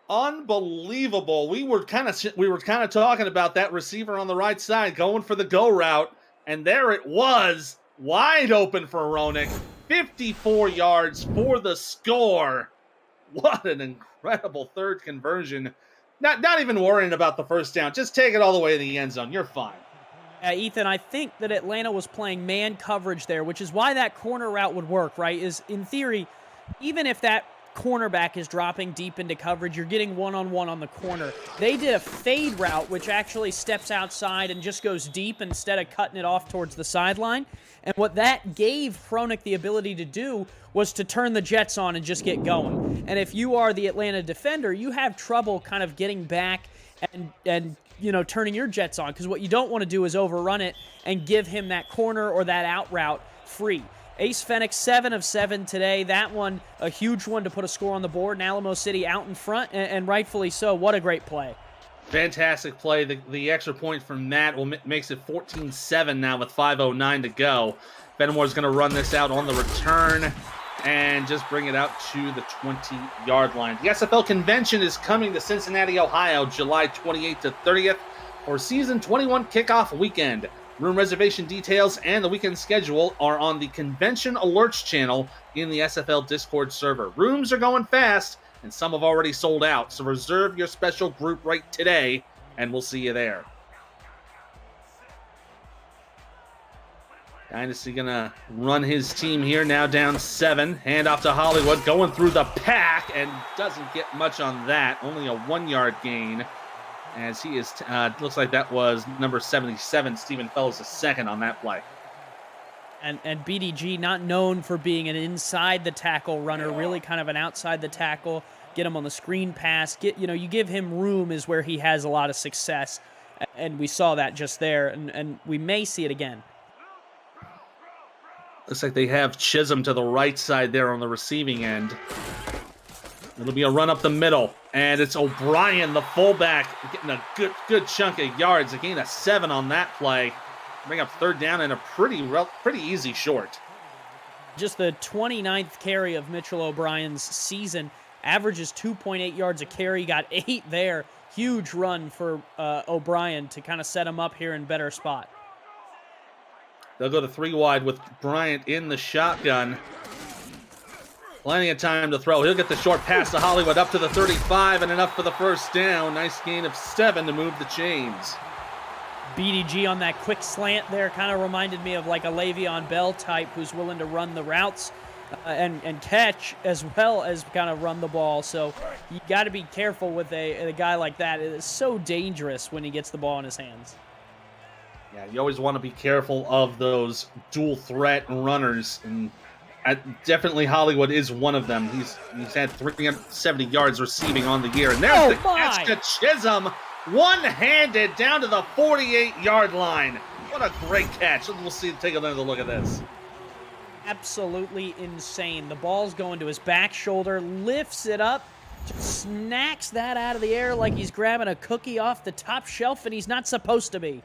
Unbelievable. We were kind of talking about that receiver on the right side going for the go route, and there it was, wide open for Ronick. 54 yards for the score. What an incredible 3rd conversion. Not even worrying about the first down. Just take it all the way to the end zone. You're fine. Ethan, I think that Atlanta was playing man coverage there, which is why that corner route would work, right? Is in theory, even if that cornerback is dropping deep into coverage, you're getting one-on-one on the corner. They did a fade route, which actually steps outside and just goes deep instead of cutting it off towards the sideline. And what that gave Fronek the ability to do was to turn the Jets on and just get going. And if you are the Atlanta defender, you have trouble kind of getting back and turning your Jets on, because what you don't want to do is overrun it and give him that corner or that out route free. Ace Fenix, 7 of 7 today. That one, a huge one to put a score on the board. And Alamo City out in front, and rightfully so. What a great play. Fantastic play. The extra point from Matt makes it 14-7 now with 5:09 to go. Benmore's going to run this out on the return and just bring it out to the 20-yard line. The SFL convention is coming to Cincinnati, Ohio, July 28th to 30th for Season 21 kickoff weekend. Room reservation details and the weekend schedule are on the Convention Alerts channel in the SFL Discord server. Rooms are going fast, and some have already sold out, so reserve your special group right today, and we'll see you there. Dynasty gonna run his team here, now down 7. Hand off to Hollywood, going through the pack, and doesn't get much on that. Only a 1-yard gain, as he is, looks like that was number 77, Stephen Fellows, the second on that play. And BDG, not known for being an inside the tackle runner, really kind of an outside the tackle, get him on the screen pass, you give him room is where he has a lot of success. And we saw that just there, and we may see it again. Looks like they have Chisholm to the right side there on the receiving end. It'll be a run up the middle, and it's O'Brien, the fullback, getting a good chunk of yards. A gain of 7 on that play. Bring up 3rd down and a pretty easy short. Just the 29th carry of Mitchell O'Brien's season. Averages 2.8 yards a carry. Got 8 there. Huge run for O'Brien to kind of set him up here in better spot. They'll go to 3 wide with Bryant in the shotgun. Plenty of time to throw. He'll get the short pass to Hollywood up to the 35 and enough for the first down. Nice gain of 7 to move the chains. BDG on that quick slant there kind of reminded me of like a Le'Veon Bell type who's willing to run the routes and catch as well as kind of run the ball. So you got to be careful with a guy like that. It is so dangerous when he gets the ball in his hands. Yeah, you always want to be careful of those dual threat runners, and definitely Hollywood is one of them. He's had 370 yards receiving on the year, and there's the catch to Chisholm. One-handed down to the 48-yard line. What a great catch. We'll take another look at this. Absolutely insane. The ball's going to his back shoulder, lifts it up, just snacks that out of the air like he's grabbing a cookie off the top shelf, and he's not supposed to be.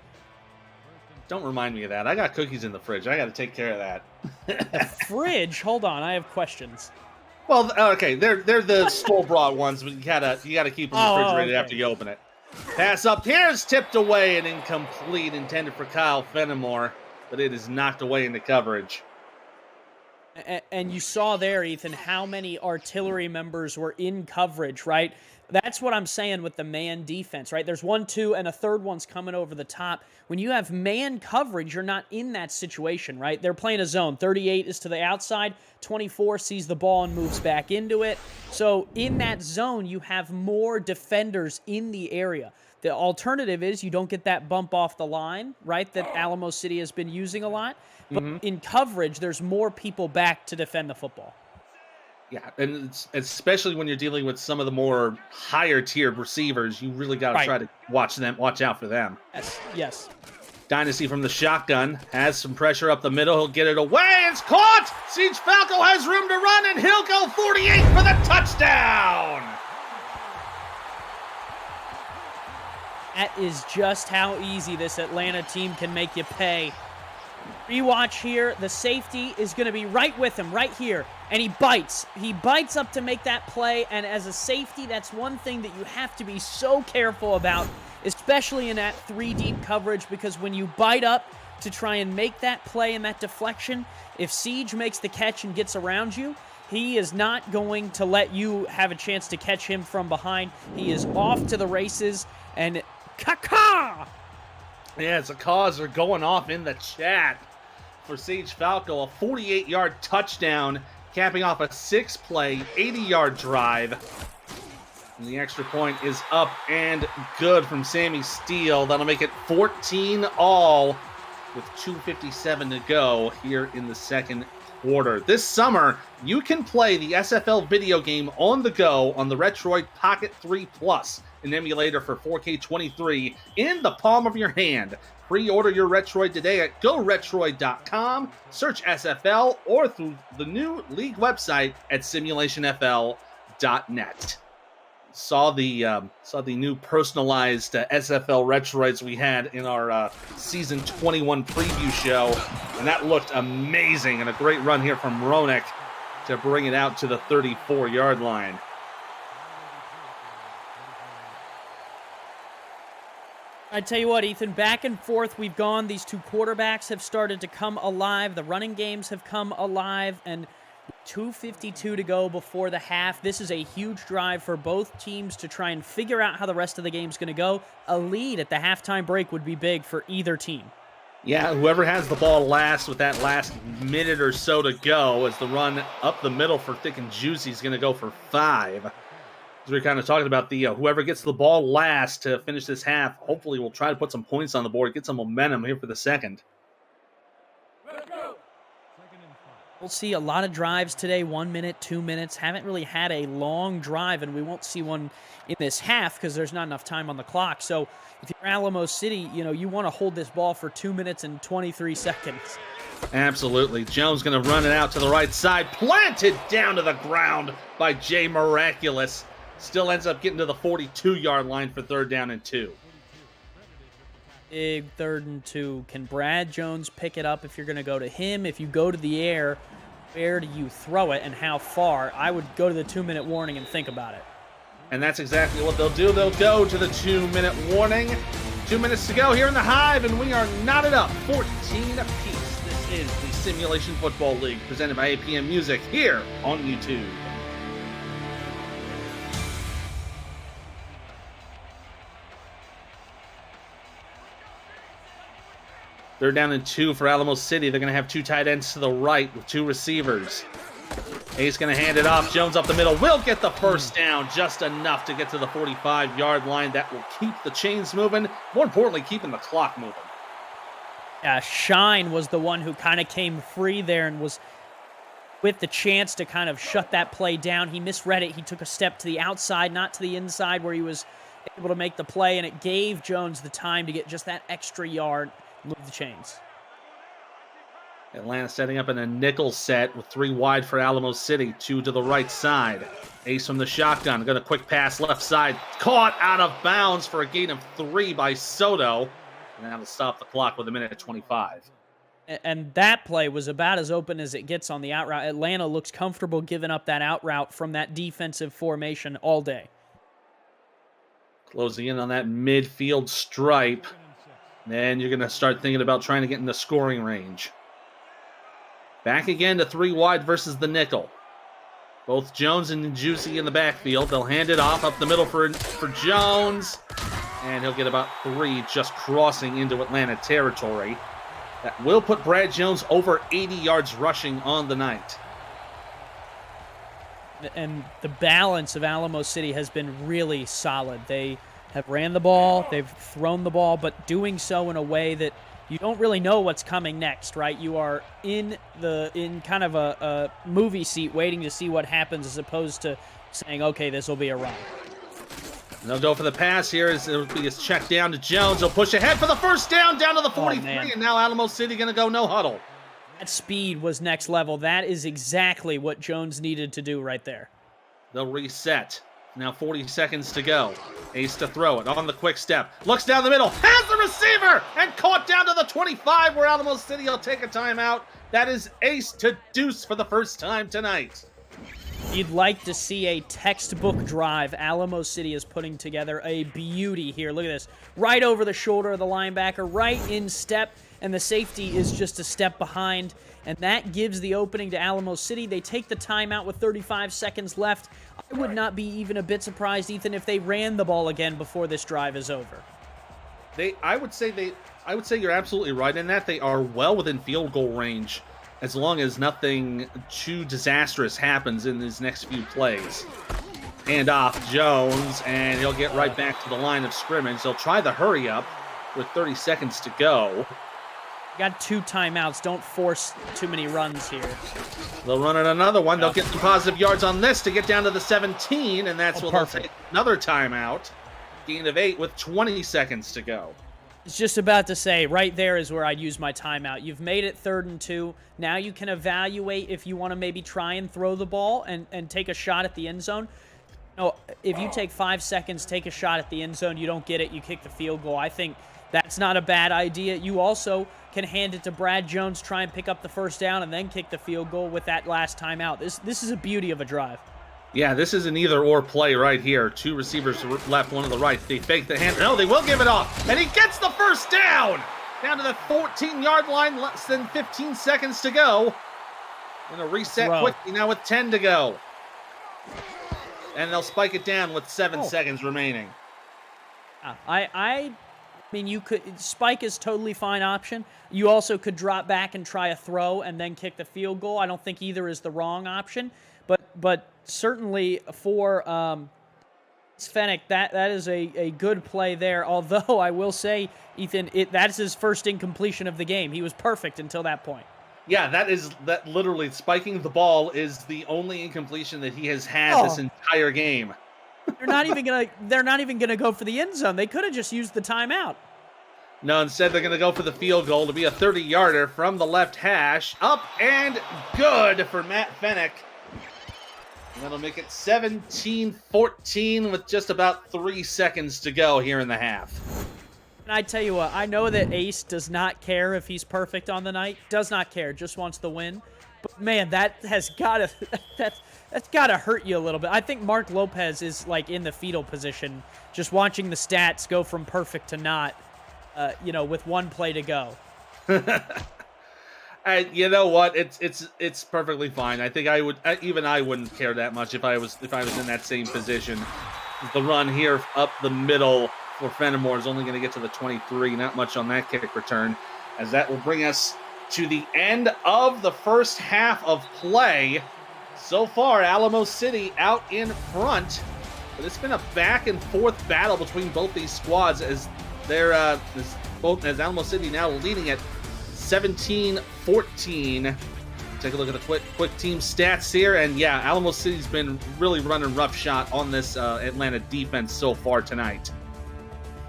Don't remind me of that. I got cookies in the fridge. I got to take care of that. The fridge? Hold on, I have questions. Well, okay, they're the store-bought ones, but you gotta keep them refrigerated after you open it. Pass up here's tipped away and incomplete, intended for Kyle Fenimore, but it is knocked away into coverage. And you saw there, Ethan, how many artillery members were in coverage, right? That's what I'm saying with the man defense, right? There's 1, 2, and a third one's coming over the top. When you have man coverage, you're not in that situation, right? They're playing a zone. 38 is to the outside. 24 sees the ball and moves back into it. So in that zone, you have more defenders in the area. The alternative is you don't get that bump off the line, right, that Alamo City has been using a lot. But in coverage, there's more people back to defend the football. Yeah, and especially when you're dealing with some of the more higher-tiered receivers, you really got to try to watch out for them. Yes. Dynasty from the shotgun has some pressure up the middle. He'll get it away. It's caught! Siege Falco has room to run, and he'll go 48 for the touchdown! That is just how easy this Atlanta team can make you pay. Rewatch here. The safety is going to be right with him, right here. And he bites. He bites up to make that play. And as a safety, that's one thing that you have to be so careful about, especially in that 3-deep coverage, because when you bite up to try and make that play and that deflection, if Siege makes the catch and gets around you, he is not going to let you have a chance to catch him from behind. He is off to the races. And caca! Yeah, the calls are going off in the chat for Siege Falco. A 48-yard touchdown, capping off a 6-play, 80-yard drive. And the extra point is up and good from Sammy Steele. That'll make it 14-all with 2:57 to go here in the second quarter. This summer, you can play the SFL video game on the go on the Retroid Pocket 3 Plus, an emulator for 4K23 in the palm of your hand. Pre-order your Retroid today at GoRetroid.com, search SFL, or through the new league website at SimulationFL.net. Saw the new personalized SFL Retroids we had in our Season 21 preview show, and that looked amazing, and a great run here from Roenick to bring it out to the 34-yard line. I tell you what, Ethan, back and forth we've gone. These two quarterbacks have started to come alive. The running games have come alive, and 2:52 to go before the half. This is a huge drive for both teams to try and figure out how the rest of the game's going to go. A lead at the halftime break would be big for either team. Yeah, whoever has the ball last with that last minute or so to go, as the run up the middle for Thick and Juicy is going to go for 5. As we're kind of talking about the whoever gets the ball last to finish this half, hopefully will try to put some points on the board, get some momentum here for the second. We'll see a lot of drives today, 1 minute, 2 minutes. Haven't really had a long drive, and we won't see one in this half because there's not enough time on the clock. So if you're Alamo City, you want to hold this ball for 2 minutes and 23 seconds. Absolutely. Jones going to run it out to the right side, planted down to the ground by Jay Miraculous. Still ends up getting to the 42-yard line for 3rd down and 2. Big 3rd and 2. Can Brad Jones pick it up if you're going to go to him? If you go to the air, where do you throw it and how far, I would go to the 2-minute warning and think about it. And that's exactly what they'll do. They'll go to the 2-minute warning. 2 minutes to go here in the Hive, and we are knotted up 14 apiece. This is the Simulation Football League, presented by APM Music here on YouTube. They're down in 2 for Alamo City. They're going to have 2 tight ends to the right with 2 receivers. Ace going to hand it off. Jones up the middle. Will get the first down. Just enough to get to the 45-yard line. That will keep the chains moving. More importantly, keeping the clock moving. Yeah, Shine was the one who kind of came free there and was with the chance to kind of shut that play down. He misread it. He took a step to the outside, not to the inside, where he was able to make the play, and it gave Jones the time to get just that extra yard, move the chains. Atlanta setting up in a nickel set with 3 wide for Alamo City, 2 to the right side. Ace from the shotgun, got a quick pass left side, caught out of bounds for a gain of 3 by Soto, and that'll stop the clock with 1:25. And that play was about as open as it gets on the out route. Atlanta looks comfortable giving up that out route from that defensive formation all day. Closing in on that midfield stripe. Then you're going to start thinking about trying to get in the scoring range. Back again to 3 wide versus the nickel. Both Jones and Juicy in the backfield. They'll hand it off up the middle for Jones. And he'll get about 3 just crossing into Atlanta territory. That will put Brad Jones over 80 yards rushing on the night. And the balance of Alamo City has been really solid. They have ran the ball, they've thrown the ball, but doing so in a way that you don't really know what's coming next, right? You are in kind of a movie seat waiting to see what happens, as opposed to saying, okay, this will be a run. And they'll go for the pass here. It'll be a check down to Jones. He'll push ahead for the first down to the 43, and now Alamo City going to go no huddle. That speed was next level. That is exactly what Jones needed to do right there. They'll reset. Now 40 seconds to go. Ace to throw it on the quick step. Looks down the middle. Has the receiver and caught down to the 25 where Alamo City will take a timeout. That is Ace to Deuce for the first time tonight. You'd like to see a textbook drive. Alamo City is putting together a beauty here. Look at this. Right over the shoulder of the linebacker, right in step, and the safety is just a step behind. And that gives the opening to Alamo City. They take the timeout with 35 seconds left. I would not be even a bit surprised, Ethan, if they ran the ball again before this drive is over. I would say you're absolutely right in that. They are well within field goal range, as long as nothing too disastrous happens in these next few plays. Hand off Jones, and he'll get right back to the line of scrimmage. They'll try the hurry up with 30 seconds to go. Got 2 timeouts. Don't force too many runs here. They'll run it another one. They'll get some positive yards on this to get down to the 17, and that's what they'll take another timeout. Gain of 8 with 20 seconds to go. It's just about to say, right there is where I'd use my timeout. You've made it 3rd and 2. Now you can evaluate if you want to maybe try and throw the ball and take a shot at the end zone. No, if you take 5 seconds, take a shot at the end zone, you don't get it, you kick the field goal. I think that's not a bad idea. You also can hand it to Brad Jones, try and pick up the first down, and then kick the field goal with that last timeout. This is a beauty of a drive. Yeah, this is an either-or play right here. 2 receivers left, 1 to the right. They fake the hand. No, they will give it off. And he gets the first down! Down to the 14-yard line, less than 15 seconds to go. Going to reset quickly now with 10 to go. And they'll spike it down with 7 seconds remaining. I mean, you could spike is totally fine option. You also could drop back and try a throw and then kick the field goal. I don't think either is the wrong option, but certainly for Fennec, that is a good play there. Although I will say, Ethan, that's his first incompletion of the game. He was perfect until that point. Yeah, that literally spiking the ball is the only incompletion that he has had this entire game. They're not even gonna go for the end zone. They could have just used the timeout. No, instead they're gonna go for the field goal to be a 30-yarder from the left hash. Up and good for Matt Fennec. And that'll make it 17-14 with just about 3 seconds to go here in the half. And I tell you what, I know that Ace does not care if he's perfect on the night. Does not care, just wants the win. But man, that has gotta that's gotta hurt you a little bit. I think Mark Lopez is like in the fetal position, just watching the stats go from perfect to not, with one play to go. And you know what? It's perfectly fine. I think I wouldn't care that much if I was in that same position. The run here up the middle for Fenimore is only going to get to the 23. Not much on that kick return, as that will bring us to the end of the first half of play. So far, Alamo City out in front, but it's been a back and forth battle between both these squads as they're as Alamo City now leading at 17-14. Take a look at the quick team stats here, and yeah, Alamo City's been really running roughshod on this Atlanta defense so far tonight.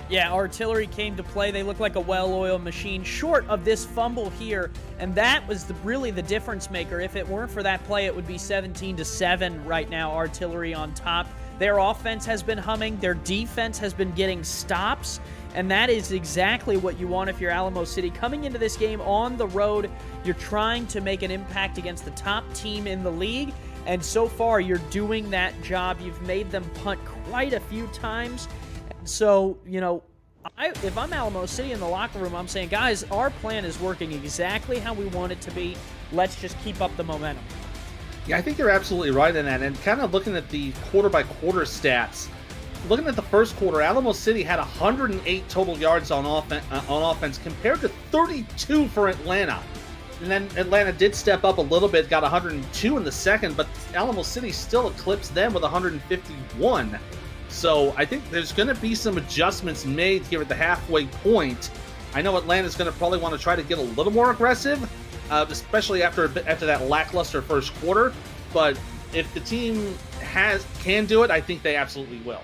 Yeah, artillery came to play. They look like a well-oiled machine, short of this fumble here, and that was really the difference maker. If it weren't for that play, it would be 17-7 right now. Artillery on top. Their offense has been humming. Their defense has been getting stops, and that is exactly what you want if you're Alamo City. Coming into this game on the road, you're trying to make an impact against the top team in the league, and so far you're doing that job. You've made them punt quite a few times. So, if I'm Alamo City in the locker room, I'm saying, guys, our plan is working exactly how we want it to be. Let's just keep up the momentum. Yeah, I think you're absolutely right in that. And kind of looking at the quarter-by-quarter stats, looking at the first quarter, Alamo City had 108 total yards on offense compared to 32 for Atlanta. And then Atlanta did step up a little bit, got 102 in the second, but Alamo City still eclipsed them with 151. So I think there's going to be some adjustments made here at the halfway point. I know Atlanta's going to probably want to try to get a little more aggressive, especially after that lackluster first quarter. But if the team can do it, I think they absolutely will.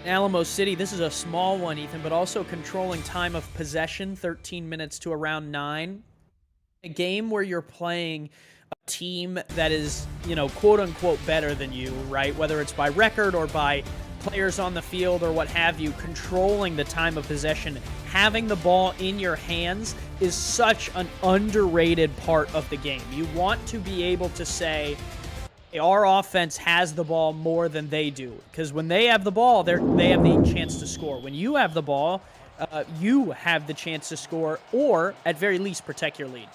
Alamo City, this is a small one, Ethan, but also controlling time of possession, 13 minutes to around 9. A game where you're playing a team that is, quote-unquote better than you, right? Whether it's by record or by players on the field or what have you, controlling the time of possession, having the ball in your hands is such an underrated part of the game. You want to be able to say, our offense has the ball more than they do, because when they have the ball, they have the chance to score. When you have the ball, you have the chance to score, or at very least protect your lead.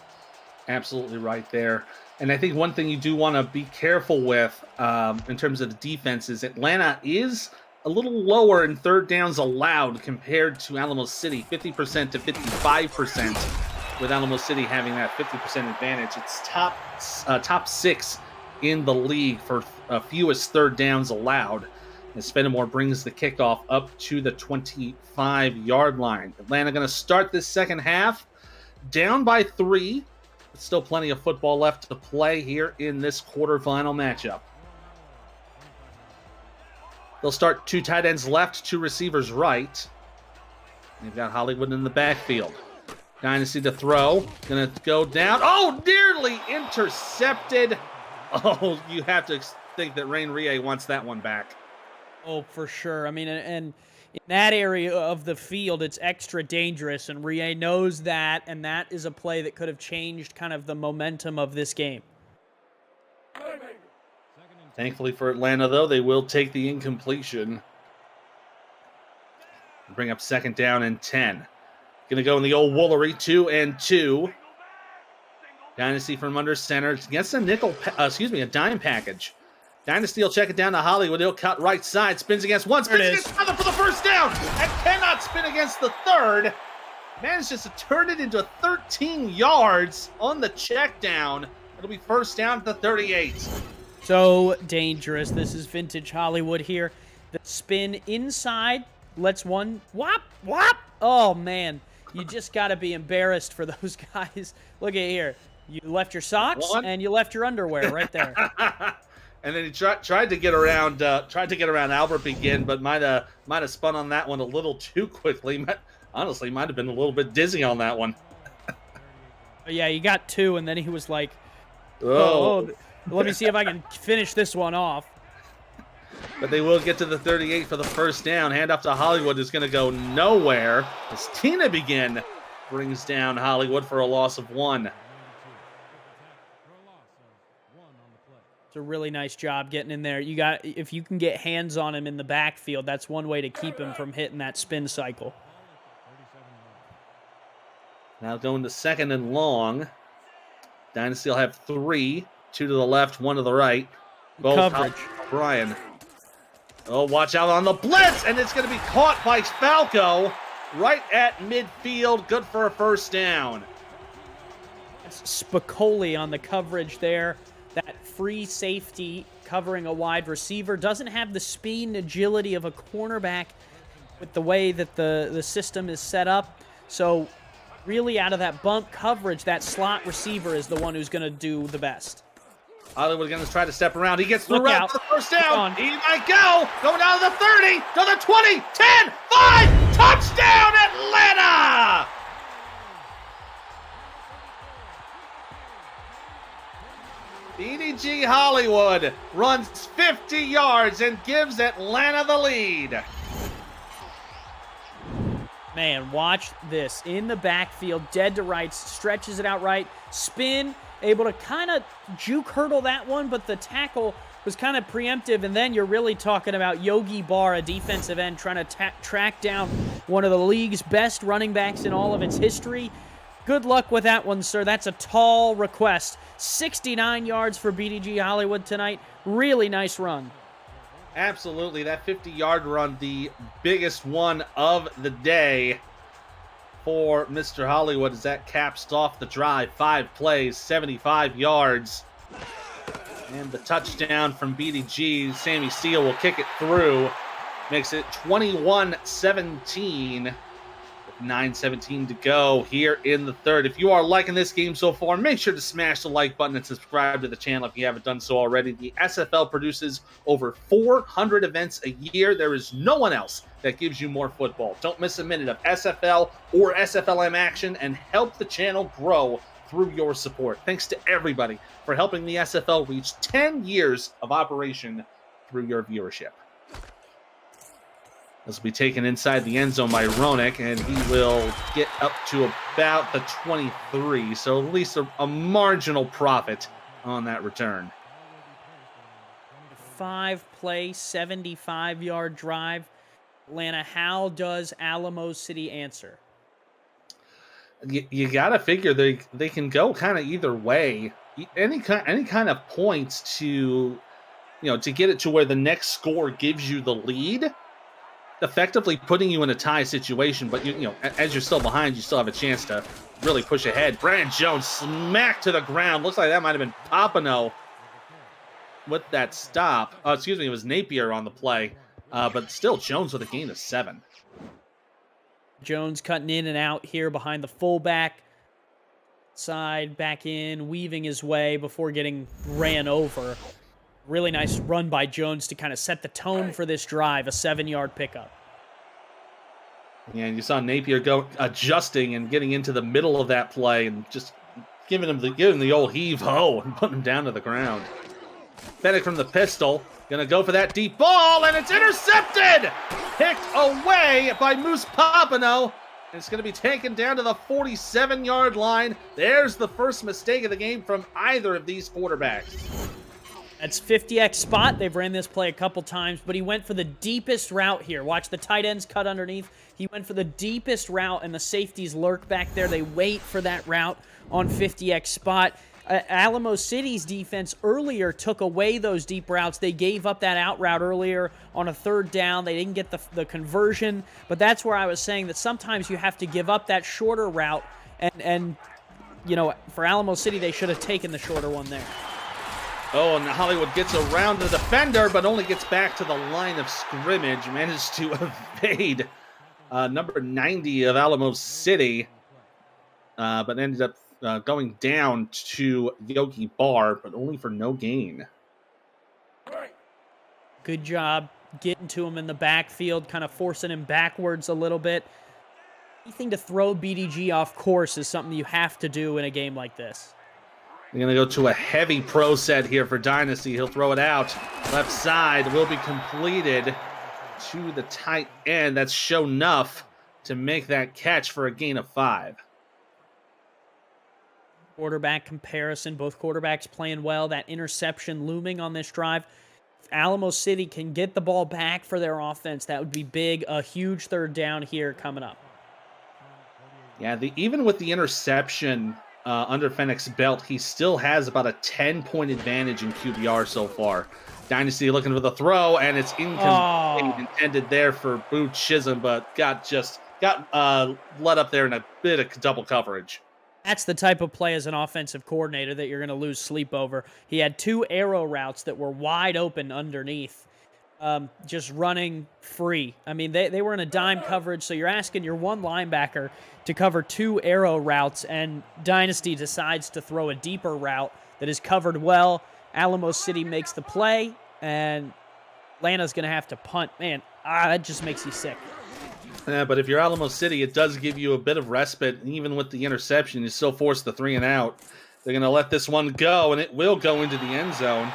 Absolutely right there. And I think one thing you do want to be careful with in terms of the defense is Atlanta is a little lower in third downs allowed compared to Alamo City, 50% to 55%, with Alamo City having that 50% advantage. It's top 6 in the league for fewest third downs allowed, as Fenimore brings the kickoff up to the 25-yard line. Atlanta going to start this second half down by 3. But still plenty of football left to play here in this quarterfinal matchup. They'll start 2 tight ends left, 2 receivers right. They've got Hollywood in the backfield. Dynasty to throw. Going to go down. Oh, nearly intercepted. Oh, you have to think that Rain Rie wants that one back. Oh, for sure. I mean, and in that area of the field, it's extra dangerous, and Rie knows that, and that is a play that could have changed kind of the momentum of this game. Thankfully for Atlanta, though, they will take the incompletion. Bring up second down and 10. Going to go in the old Woolery, 2 and 2. Dynasty from under center against a dime package. Dynasty will check it down to Hollywood. He'll cut right side, spins against one, spins against another for the first down, and cannot spin against the third. Manages to turn it into 13 yards on the check down. It'll be first down to 38. So dangerous. This is vintage Hollywood here. The spin inside lets one whop. Oh man, you just got to be embarrassed for those guys. Look at here. You left your socks and you left your underwear right there. And then he tried to get around Albert again, but might have spun on that one a little too quickly. Honestly, might have been a little bit dizzy on that one. Yeah, he got 2, and then he was like, "Oh, let me see if I can finish this one off." But they will get to the 38 for the first down. Handoff to Hollywood is going to go nowhere as Tina Begin brings down Hollywood for a loss of 1. It's a really nice job getting in there. If you can get hands on him in the backfield, that's one way to keep him from hitting that spin cycle. Now going to 2nd and long. Dynasty will have 3, 2 to the left, 1 to the right. Both Coverage. Brian. Oh, watch out on the blitz, and it's going to be caught by Falco right at midfield. Good for a first down. Spicoli on the coverage there. That free safety covering a wide receiver. Doesn't have the speed and agility of a cornerback with the way that the system is set up. So really out of that bump coverage, that slot receiver is the one who's going to do the best. Hollywood going to try to step around. He gets the Look route out. for the first down. On. He might go. Going down to the 30, to the 20, 10, 5. Touchdown, Atlanta! BDG Hollywood runs 50 yards and gives Atlanta the lead. Man, watch this. In the backfield, dead to rights, stretches it out right, spin, able to kind of juke hurdle that one, but the tackle was kind of preemptive, and then you're really talking about Yogi Barr, a defensive end, trying to track down one of the league's best running backs in all of its history. Good luck with that one, sir. That's a tall request. 69 yards for BDG Hollywood tonight. Really nice run. Absolutely, that 50-yard run, the biggest one of the day for Mr. Hollywood, as that caps off the drive. 5 plays, 75 yards. And the touchdown from BDG. Sammy Steele will kick it through. Makes it 21-17. 9:17 to go here in the third. If you are liking this game so far, make sure to smash the like button and subscribe to the channel if you haven't done so already. The SFL produces over 400 events a year. There is no one else that gives you more football. Don't miss a minute of SFL or SFLM action and help the channel grow through your support. Thanks to everybody for helping the SFL reach 10 years of operation through your viewership. This will be taken inside the end zone by Ronick, and he will get up to about the 23, so at least a marginal profit on that return. 5-play, 75-yard drive. Atlanta, how does Alamo City answer? You got to figure they can go kind of either way. Any kind of points to get it to where the next score gives you the lead, effectively putting you in a tie situation, but as you're still behind, you still have a chance to really push ahead. Brandon Jones smacked to the ground. Looks like that might have been Papano with that stop. Excuse me, it was Napier on the play, but still Jones with a gain of 7. Jones cutting in and out here behind the fullback. Side, back in, weaving his way before getting ran over. Really nice run by Jones to kind of set the tone for this drive, a 7-yard pickup. Yeah, and you saw Napier go adjusting and getting into the middle of that play and just giving him the old heave-ho and putting him down to the ground. Fennec from the pistol, gonna go for that deep ball, and it's intercepted! Picked away by Moose Papano, and it's gonna be taken down to the 47-yard line. There's the first mistake of the game from either of these quarterbacks. That's 50x spot. They've ran this play a couple times, but he went for the deepest route here. Watch the tight ends cut underneath. He went for the deepest route, and the safeties lurk back there. They wait for that route on 50x spot. Alamo City's defense earlier took away those deep routes. They gave up that out route earlier on a 3rd down. They didn't get the conversion, but that's where I was saying that sometimes you have to give up that shorter route, and for Alamo City, they should have taken the shorter one there. Oh, and Hollywood gets around the defender, but only gets back to the line of scrimmage. Managed to evade number 90 of Alamo City, but ended up going down to Yogi Barr, but only for no gain. Good job getting to him in the backfield, kind of forcing him backwards a little bit. Anything to throw BDG off course is something you have to do in a game like this. They're going to go to a heavy pro set here for Dynasty. He'll throw it out. Left side will be completed to the tight end. That's Show Nuff to make that catch for a gain of 5. quarterback comparison. Both quarterbacks playing well. That interception looming on this drive. If Alamo City can get the ball back for their offense, that would be big. A huge third down here coming up. Yeah, even with the interception under Fennec's belt, he still has about a 10-point advantage in QBR so far. Dynasty looking for the throw, and it's incomplete, intended there for Boo Chisholm, but got let up there in a bit of double coverage. That's the type of play as an offensive coordinator that you're going to lose sleep over. He had 2 arrow routes that were wide open underneath, just running free. I mean, they were in a dime coverage, so you're asking your one linebacker to cover 2 arrow routes, and Dynasty decides to throw a deeper route that is covered well. Alamo City makes the play, and Atlanta's going to have to punt. Man, that just makes you sick. Yeah, but if you're Alamo City, it does give you a bit of respite. Even with the interception, you still force the 3 and out. They're going to let this one go, and it will go into the end zone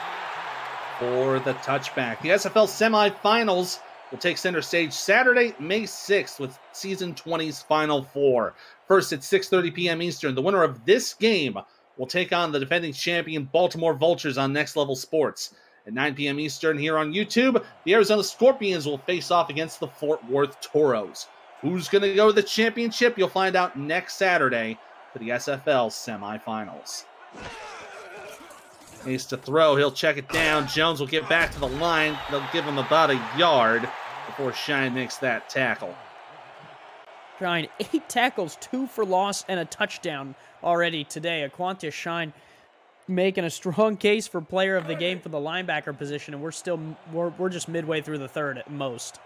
for the touchback. The SFL semifinals will take center stage Saturday, May 6th with Season 20's Final 4. First at 6:30 p.m. Eastern, the winner of this game will take on the defending champion Baltimore Vultures on Next Level Sports. At 9 p.m. Eastern here on YouTube, the Arizona Scorpions will face off against the Fort Worth Toros. Who's going to go to the championship? You'll find out next Saturday for the SFL semifinals. Ace to throw. He'll check it down. Jones will get back to the line. They'll give him about a yard before Shine makes that tackle. Shine, 8 tackles, 2 for loss, and a touchdown already today. Aquantia Shine making a strong case for player of the game for the linebacker position, and we're just midway through the third at most.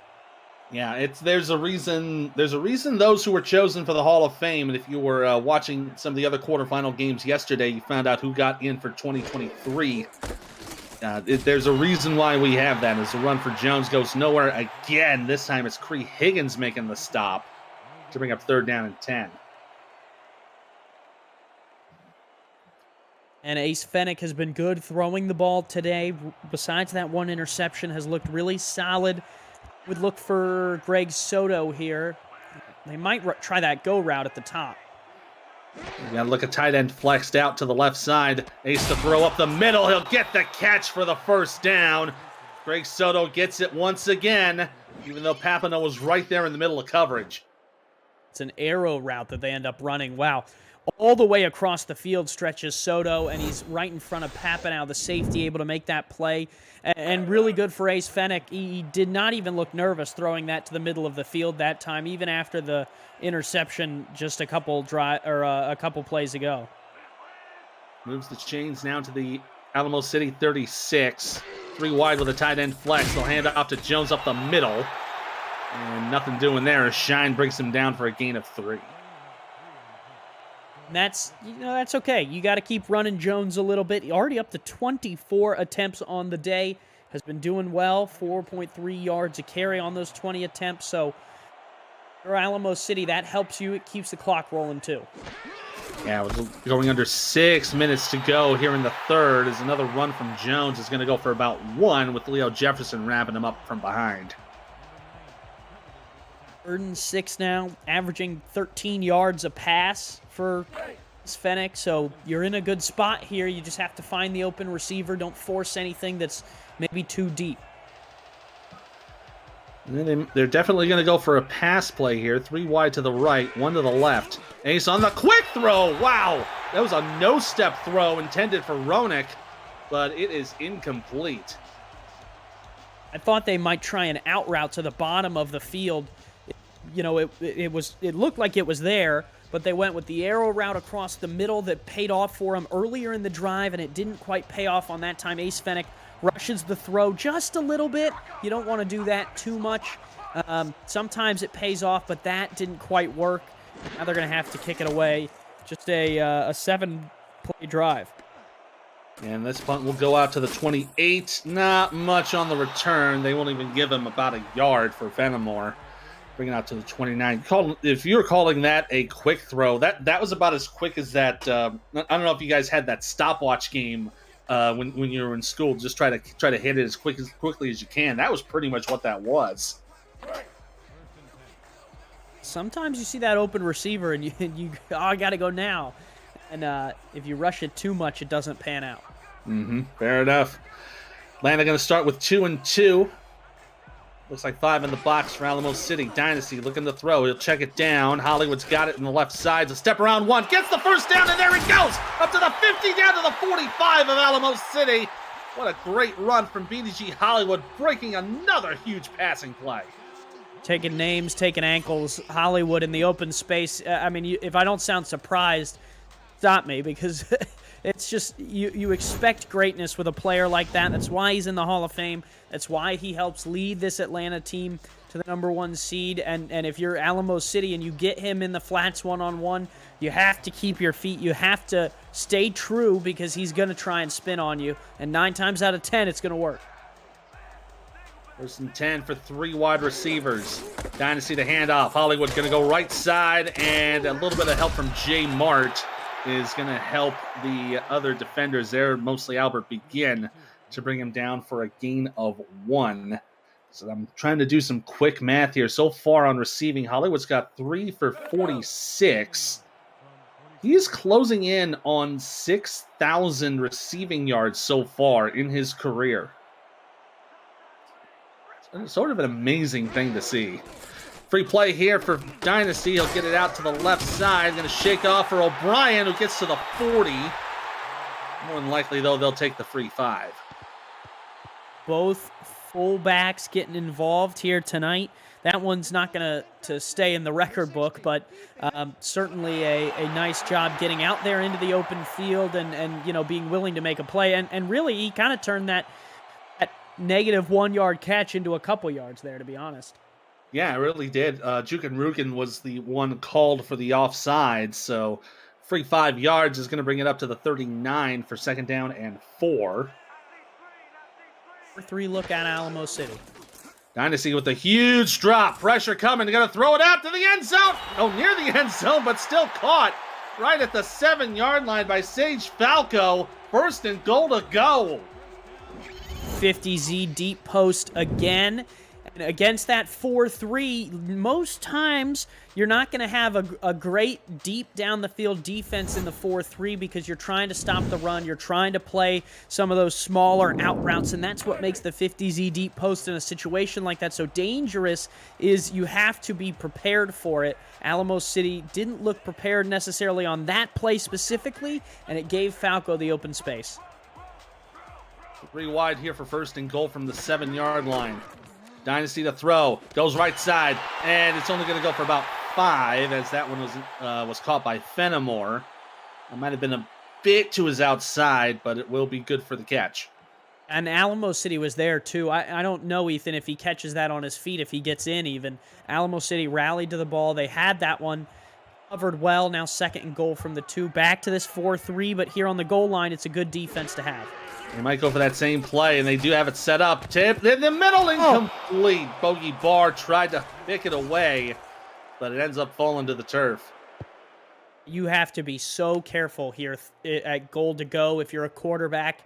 Yeah, there's a reason those who were chosen for the Hall of Fame, and if you were watching some of the other quarterfinal games yesterday, you found out who got in for 2023. There's a reason why we have that. As the run for Jones goes nowhere again. This time it's Cree Higgins making the stop to bring up 3rd down and 10. And Ace Fennec has been good throwing the ball today. Besides that one interception, has looked really solid. Would look for Greg Soto here. They might try that go route at the top. You gotta look at tight end flexed out to the left side. Ace to throw up the middle. He'll get the catch for the 1st down. Greg Soto gets it once again, even though Papano was right there in the middle of coverage. It's an arrow route that they end up running. Wow. All the way across the field stretches Soto, and he's right in front of Papanow, the safety, able to make that play. And really good for Ace Fennec. He did not even look nervous throwing that to the middle of the field that time, even after the interception just a couple plays ago. Moves the chains now to the Alamo City 36. 3 wide with a tight end flex. They'll hand it off to Jones up the middle. And nothing doing there as Shine brings him down for a gain of 3. That's okay. You got to keep running Jones a little bit. Already up to 24 attempts on the day. Has been doing well. 4.3 yards a carry on those 20 attempts. So for Alamo City, that helps you. It keeps the clock rolling too. Yeah, we're going under 6 minutes to go here in the third. As another run from Jones is going to go for about 1 with Leo Jefferson wrapping him up from behind. 3rd and 6 now, averaging 13 yards a pass for Fennec. So you're in a good spot here. You just have to find the open receiver. Don't force anything that's maybe too deep. They're definitely going to go for a pass play here. 3 wide to the right, 1 to the left. Ace on the quick throw. Wow, that was a no-step throw intended for Ronick, but it is incomplete. I thought they might try an out route to the bottom of the field. You know, it looked like it was there, but they went with the arrow route across the middle that paid off for them earlier in the drive, and it didn't quite pay off on that time. Ace Fennec rushes the throw just a little bit. You don't want to do that too much. Sometimes it pays off, but that didn't quite work. Now they're going to have to kick it away. Just a 7-play drive. And this punt will go out to the 28. Not much on the return. They won't even give him about a yard for Fenimore. Bring it out to the 29. If you're calling that a quick throw, that was about as quick as that. I don't know if you guys had that stopwatch game when you were in school. Just try to hit it as quickly as you can. That was pretty much what that was. Sometimes you see that open receiver and you I got to go now. And if you rush it too much, it doesn't pan out. Fair enough. Atlanta going to start with 2-2. Looks like 5 in the box for Alamo City. Dynasty looking to throw. He'll check it down. Hollywood's got it in the left side. A step around one. Gets the first down, and there it goes. Up to the 50, down to the 45 of Alamo City. What a great run from BDG Hollywood, breaking another huge passing play. Taking names, taking ankles. Hollywood in the open space. I mean, if I don't sound surprised, stop me, because it's just, you expect greatness with a player like that. That's why he's in the Hall of Fame. That's why he helps lead this Atlanta team to the #1 seed. And if you're Alamo City and you get him in the flats one-on-one, you have to keep your feet. You have to stay true, because he's going to try and spin on you. And 9 times out of 10, it's going to work. 1st and 10 for 3 wide receivers. Dynasty to handoff. Hollywood going to go right side, and a little bit of help from Jay Mart is going to help the other defenders there, mostly Albert Begin, to bring him down for a gain of 1. So I'm trying to do some quick math here. So far on receiving, Hollywood's got 3 for 46. He's closing in on 6,000 receiving yards so far in his career. It's sort of an amazing thing to see. Free play here for Dynasty. He'll get it out to the left side. Going to shake off for O'Brien, who gets to the 40. More than likely, though, they'll take the free 5. Both fullbacks getting involved here tonight. That one's not going to stay in the record book, but certainly a nice job getting out there into the open field and being willing to make a play. And really, he kind of turned that -1 yard catch into a couple yards there, to be honest. Yeah, it really did. Jukin Rukin was the one called for the offside, so free 5 yards is going to bring it up to the 39 for 2nd down and 4. 3 look at Alamo City. Dynasty with a huge drop. Pressure coming. They're going to throw it out to the end zone. Oh, near the end zone, but still caught right at the 7-yard line by Sage Falco. 1st and goal to go. 50Z deep post again. And against that 4-3, most times you're not going to have a great deep down the field defense in the 4-3, because you're trying to stop the run. You're trying to play some of those smaller out routes, and that's what makes the 50Z deep post in a situation like that so dangerous, is you have to be prepared for it. Alamo City didn't look prepared necessarily on that play specifically, and it gave Falco the open space. 3 wide here for 1st and goal from the 7-yard line. Dynasty to throw. Goes right side, and it's only going to go for about 5, as that one was caught by Fenimore. It might have been a bit to his outside, but it will be good for the catch. And Alamo City was there, too. I don't know, Ethan, if he catches that on his feet, if he gets in even. Alamo City rallied to the ball. They had that one covered well. Now 2nd and goal from the 2. Back to this 4-3, but here on the goal line, it's a good defense to have. They might go for that same play, and they do have it set up. Tip in the middle, incomplete. Bogey Barr tried to pick it away, but it ends up falling to the turf. You have to be so careful here at goal to go if you're a quarterback,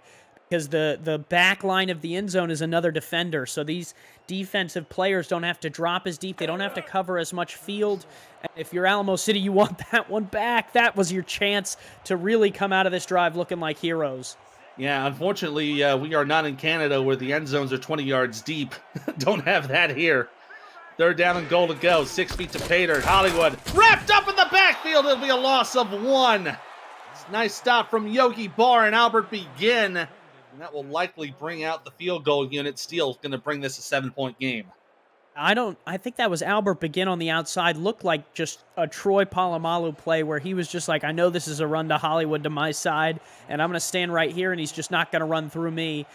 because the back line of the end zone is another defender. So these defensive players don't have to drop as deep. They don't have to cover as much field. And if you're Alamo City, you want that one back. That was your chance to really come out of this drive looking like heroes. Yeah, unfortunately, we are not in Canada where the end zones are 20 yards deep. Don't have that here. 3rd down and goal to go. 6 feet to Pater. Hollywood wrapped up in the backfield. It'll be a loss of 1. Nice stop from Yogi Barr and Albert Begin. And that will likely bring out the field goal unit. Steele's going to bring this a 7-point game. I think that was Albert Begin on the outside. Looked like just a Troy Polamalu play where he was just like, I know this is a run to Hollywood to my side, and I'm going to stand right here, and he's just not going to run through me.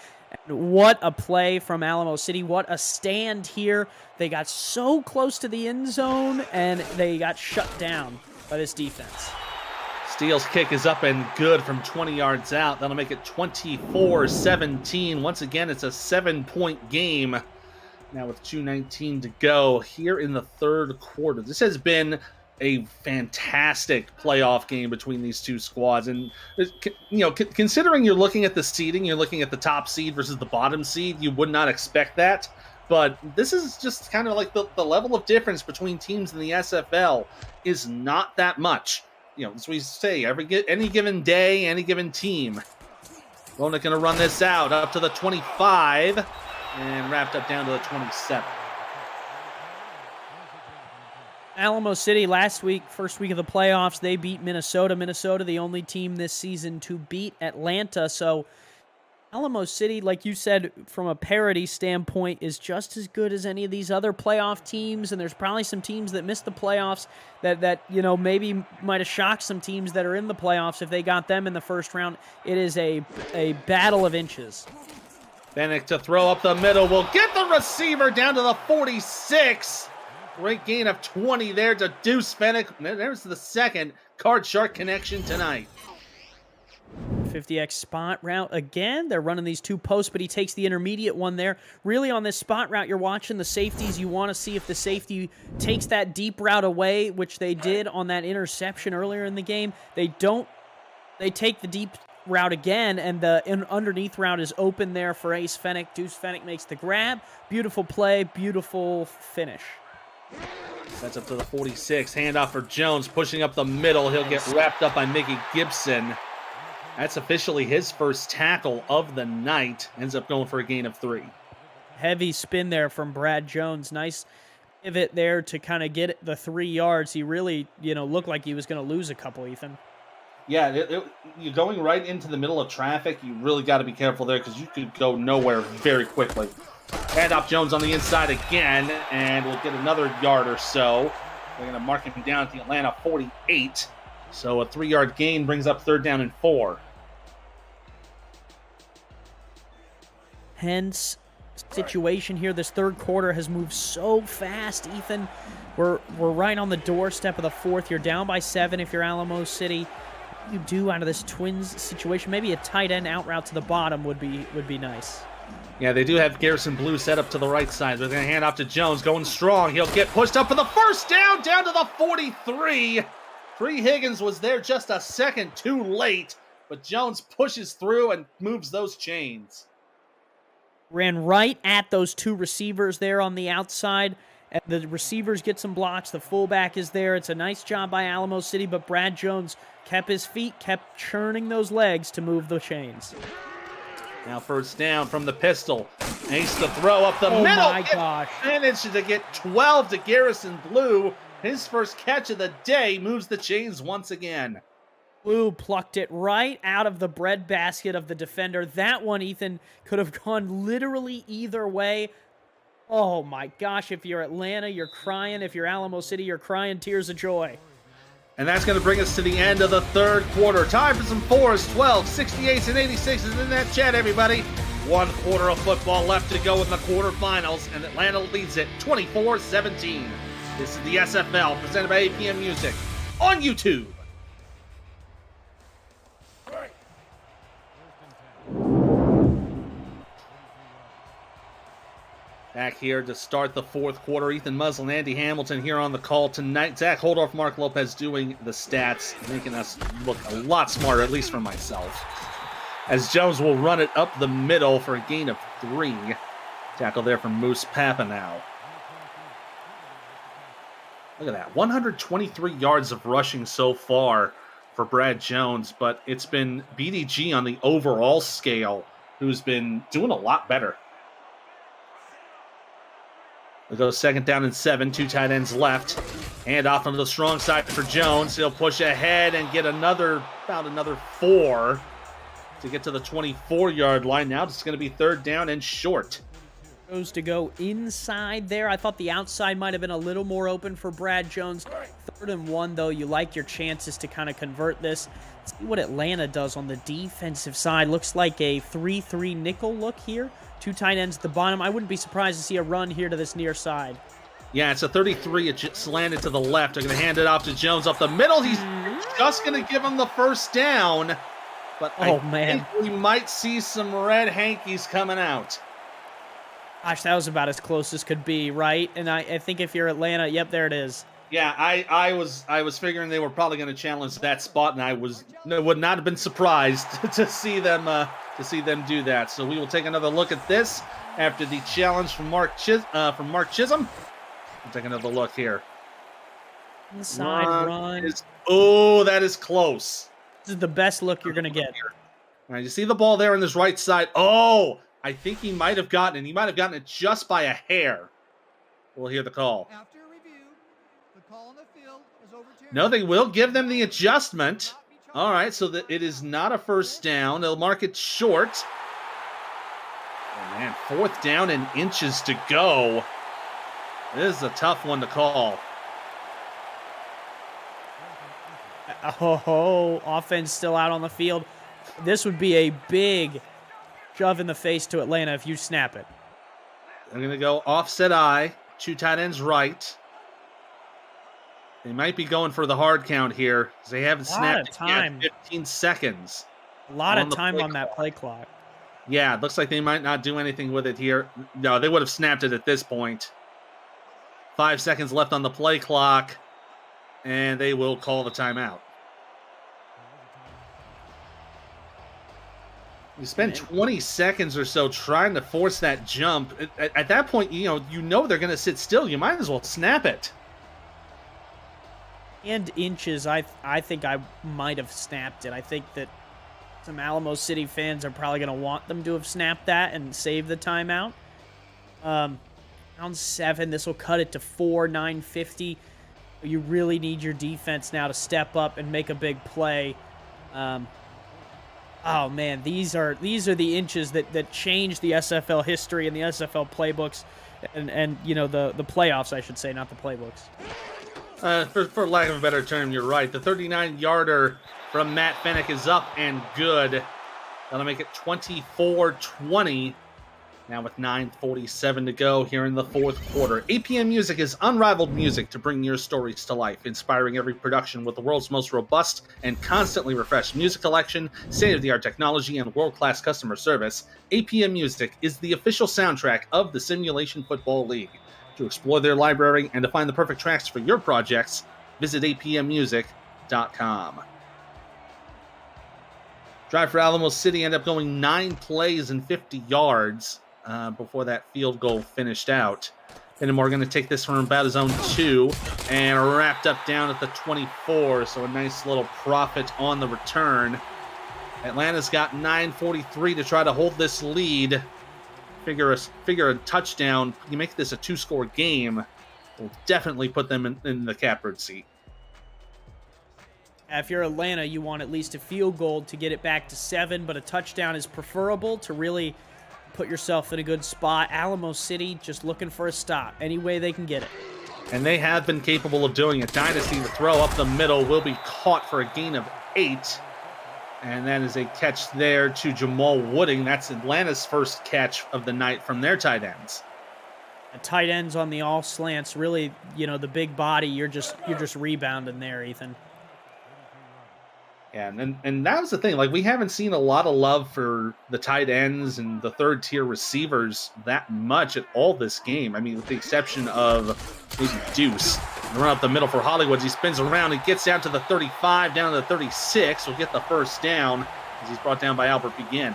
And what a play from Alamo City. What a stand here. They got so close to the end zone, and they got shut down by this defense. Steele's kick is up and good from 20 yards out. That'll make it 24-17. Once again, it's a 7-point game. Now with 2:19 to go here in the 3rd quarter. This has been a fantastic playoff game between these two squads. And, considering you're looking at the seeding, you're looking at the top seed versus the bottom seed, you would not expect that. But this is just kind of like the level of difference between teams in the SFL is not that much. as we say, any given day, any given team. Lona going to run this out up to the 25 and wrapped up down to the 27. Alamo City last week, first week of the playoffs, they beat Minnesota. Minnesota, the only team this season to beat Atlanta. So Alamo City, like you said, from a parity standpoint, is just as good as any of these other playoff teams. And there's probably some teams that missed the playoffs that maybe might have shocked some teams that are in the playoffs if they got them in the first round. It is a battle of inches. Fennec to throw up the middle will get the receiver down to the 46. Great gain of 20 there to Deuce Fennec. There's the second Card Shark connection tonight. 50X spot route again. They're running these two posts, but he takes the intermediate one there. Really on this spot route, you're watching the safeties. You want to see if the safety takes that deep route away, which they did on that interception earlier in the game. They take the deep route again, and the underneath route is open there for Ace Fennec. Deuce Fennec makes the grab. Beautiful play, beautiful finish. That's up to the 46. Handoff for Jones, pushing up the middle. He'll get wrapped up by Mickey Gibson. That's officially his first tackle of the night. Ends up going for a gain of 3. Heavy spin there from Brad Jones. Nice pivot there to kind of get the 3 yards. He really, looked like he was going to lose a couple, Ethan. Yeah, you're going right into the middle of traffic. You really got to be careful there because you could go nowhere very quickly. Handoff Jones on the inside again, and we'll get another yard or so. We're going to mark him down at the Atlanta 48. So a 3-yard gain brings up 3rd down and 4. Hence, situation here. This third quarter has moved so fast, Ethan. We're right on the doorstep of the 4th. You're down by 7 if you're Alamo City. What do you do out of this Twins situation? Maybe a tight end out route to the bottom would be nice. Yeah, they do have Garrison Blue set up to the right side. They're going to hand off to Jones, going strong. He'll get pushed up for the first down to the 43. Free Higgins was there just a second too late, but Jones pushes through and moves those chains. Ran right at those 2 receivers there on the outside, and the receivers get some blocks. The fullback is there. It's a nice job by Alamo City, but Brad Jones kept his feet, kept churning those legs to move the chains. Now first down from the pistol. Ace to throw up the middle. Oh my gosh. Managed to get 12 to Garrison Blue. His first catch of the day moves the chains once again. Blue plucked it right out of the breadbasket of the defender. That one, Ethan, could have gone literally either way. Oh my gosh, if you're Atlanta, you're crying. If you're Alamo City, you're crying tears of joy. And that's going to bring us to the end of the third quarter. Time for some 4s, 12s, 68s, and 86s in that chat, everybody. 1 quarter of football left to go in the quarterfinals, and Atlanta leads it 24-17. This is the SFL, presented by APM Music on YouTube. Back here to start the 4th quarter. Ethan Muslin, Andy Hamilton here on the call tonight. Zach Holdorf, Mark Lopez doing the stats, making us look a lot smarter, at least for myself. As Jones will run it up the middle for a gain of 3. Tackle there from Moose Papanow. Look at that. 123 yards of rushing so far for Brad Jones, but it's been BDG on the overall scale who's been doing a lot better. We'll go 2nd down and 7, 2 tight ends left. Hand off onto the strong side for Jones. He'll push ahead and get about another 4 to get to the 24-yard line. Now it's going to be 3rd down and short. Goes to go inside there. I thought the outside might have been a little more open for Brad Jones. 3rd and 1, though. You like your chances to kind of convert this. Let's see what Atlanta does on the defensive side. Looks like a 3-3 nickel look here. 2 tight ends at the bottom. I wouldn't be surprised to see a run here to this near side. Yeah, it's a 33. It slanted to the left. They're going to hand it off to Jones up the middle. He's just going to give him the first down. But I think we might see some red hankies coming out. Gosh, that was about as close as could be, right? And I think if you're Atlanta, yep, there it is. Yeah, I was figuring they were probably going to challenge that spot, and I would not have been surprised to see them do that. So we will take another look at this after the challenge from Mark Chisholm. We'll take another look here. Inside run. Oh, that is close. This is the best look you're going to get. All right, you see the ball there on his right side. Oh, I think he might have gotten it. He might have gotten it just by a hair. We'll hear the call. After review, the call on the field is overturned. No, they will give them the adjustment. All right, so that it is not a first down. They'll mark it short. Oh, man, 4th down and inches to go. This is a tough one to call. Oh, offense still out on the field. This would be a big shove in the face to Atlanta if you snap it. They're going to go offset I, 2 tight ends right. They might be going for the hard count here because they haven't snapped it yet. 15 seconds. A lot of time on that play clock. Yeah, it looks like they might not do anything with it here. No, they would have snapped it at this point. 5 seconds left on the play clock, and they will call the timeout. You spend 20 seconds or so trying to force that jump. At that point, you know they're going to sit still. You might as well snap it. And inches, I think I might have snapped it. I think that some Alamo City fans are probably going to want them to have snapped that and save the timeout. Round 7, this will cut it to 4:9:50. You really need your defense now to step up and make a big play. Oh man, these are the inches that change the SFL history and the SFL playbooks, and you know the playoffs, I should say, not the playbooks. For lack of a better term, you're right. The 39-yarder from Matt Fennick is up and good. That'll make it 24-20. Now with 9:47 to go here in the 4th quarter. APM Music is unrivaled music to bring your stories to life, inspiring every production with the world's most robust and constantly refreshed music collection, state-of-the-art technology, and world-class customer service. APM Music is the official soundtrack of the Simulation Football League. To explore their library and to find the perfect tracks for your projects, visit apmmusic.com. Drive for Alamo City ended up going 9 plays and 50 yards before that field goal finished out. And we're going to take this from about his own 2 and wrapped up down at the 24, so a nice little profit on the return. Atlanta's got 9:43 to try to hold this lead. Figure a touchdown. You make this a 2-score game, will definitely put them in the catbird seat. If you're Atlanta, you want at least a field goal to get it back to 7, but a touchdown is preferable to really put yourself in a good spot. Alamo City just looking for a stop any way they can get it. And they have been capable of doing it. Dynasty, the throw up the middle, will be caught for a gain of 8. And that is a catch there to Jamal Wooding. That's Atlanta's first catch of the night from their tight ends. Tight ends on the all slants, really, the big body, you're just rebounding there, Ethan. Yeah, and that was the thing. Like, we haven't seen a lot of love for the tight ends and the third-tier receivers that much at all this game. I mean, with the exception of maybe Deuce. Run up the middle for Hollywood. He spins around. He gets down to the 35, down to the 36. Will get the first down as he's brought down by Albert Begin.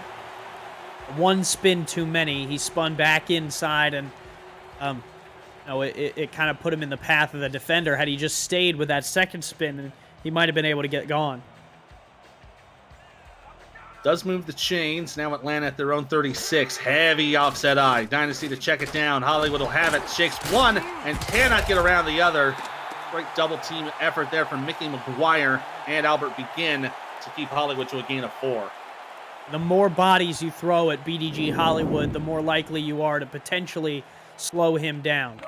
One spin too many. He spun back inside, and it kind of put him in the path of the defender. Had he just stayed with that second spin, he might have been able to get gone. Does move the chains. Now Atlanta at their own 36. Heavy offset I. Dynasty to check it down. Hollywood will have it. Shakes one and cannot get around the other. Great double team effort there from Mickey McGuire and Albert Begin to keep Hollywood to a gain of 4. The more bodies you throw at BDG Hollywood, the more likely you are to potentially slow him down.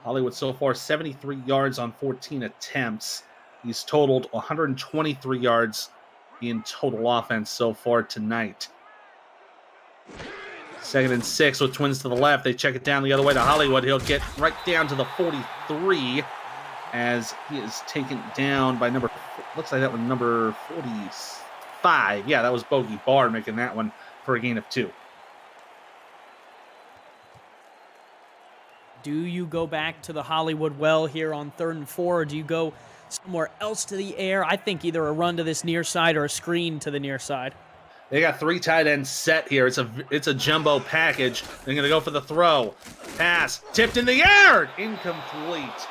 Hollywood so far 73 yards on 14 attempts. He's totaled 123 yards in total offense so far tonight. 2nd and 6 with twins to the left. They check it down the other way to Hollywood. He'll get right down to the 43 as he is taken down by looks like that one, number 45. Yeah, that was Bogey Barr making that one for a gain of 2. Do you go back to the Hollywood well here on 3rd and 4, or do you go somewhere else to the air? I think either a run to this near side or a screen to the near side. They got 3 tight ends set here. It's a jumbo package. They're going to go for the throw. Pass. Tipped in the air. Incomplete.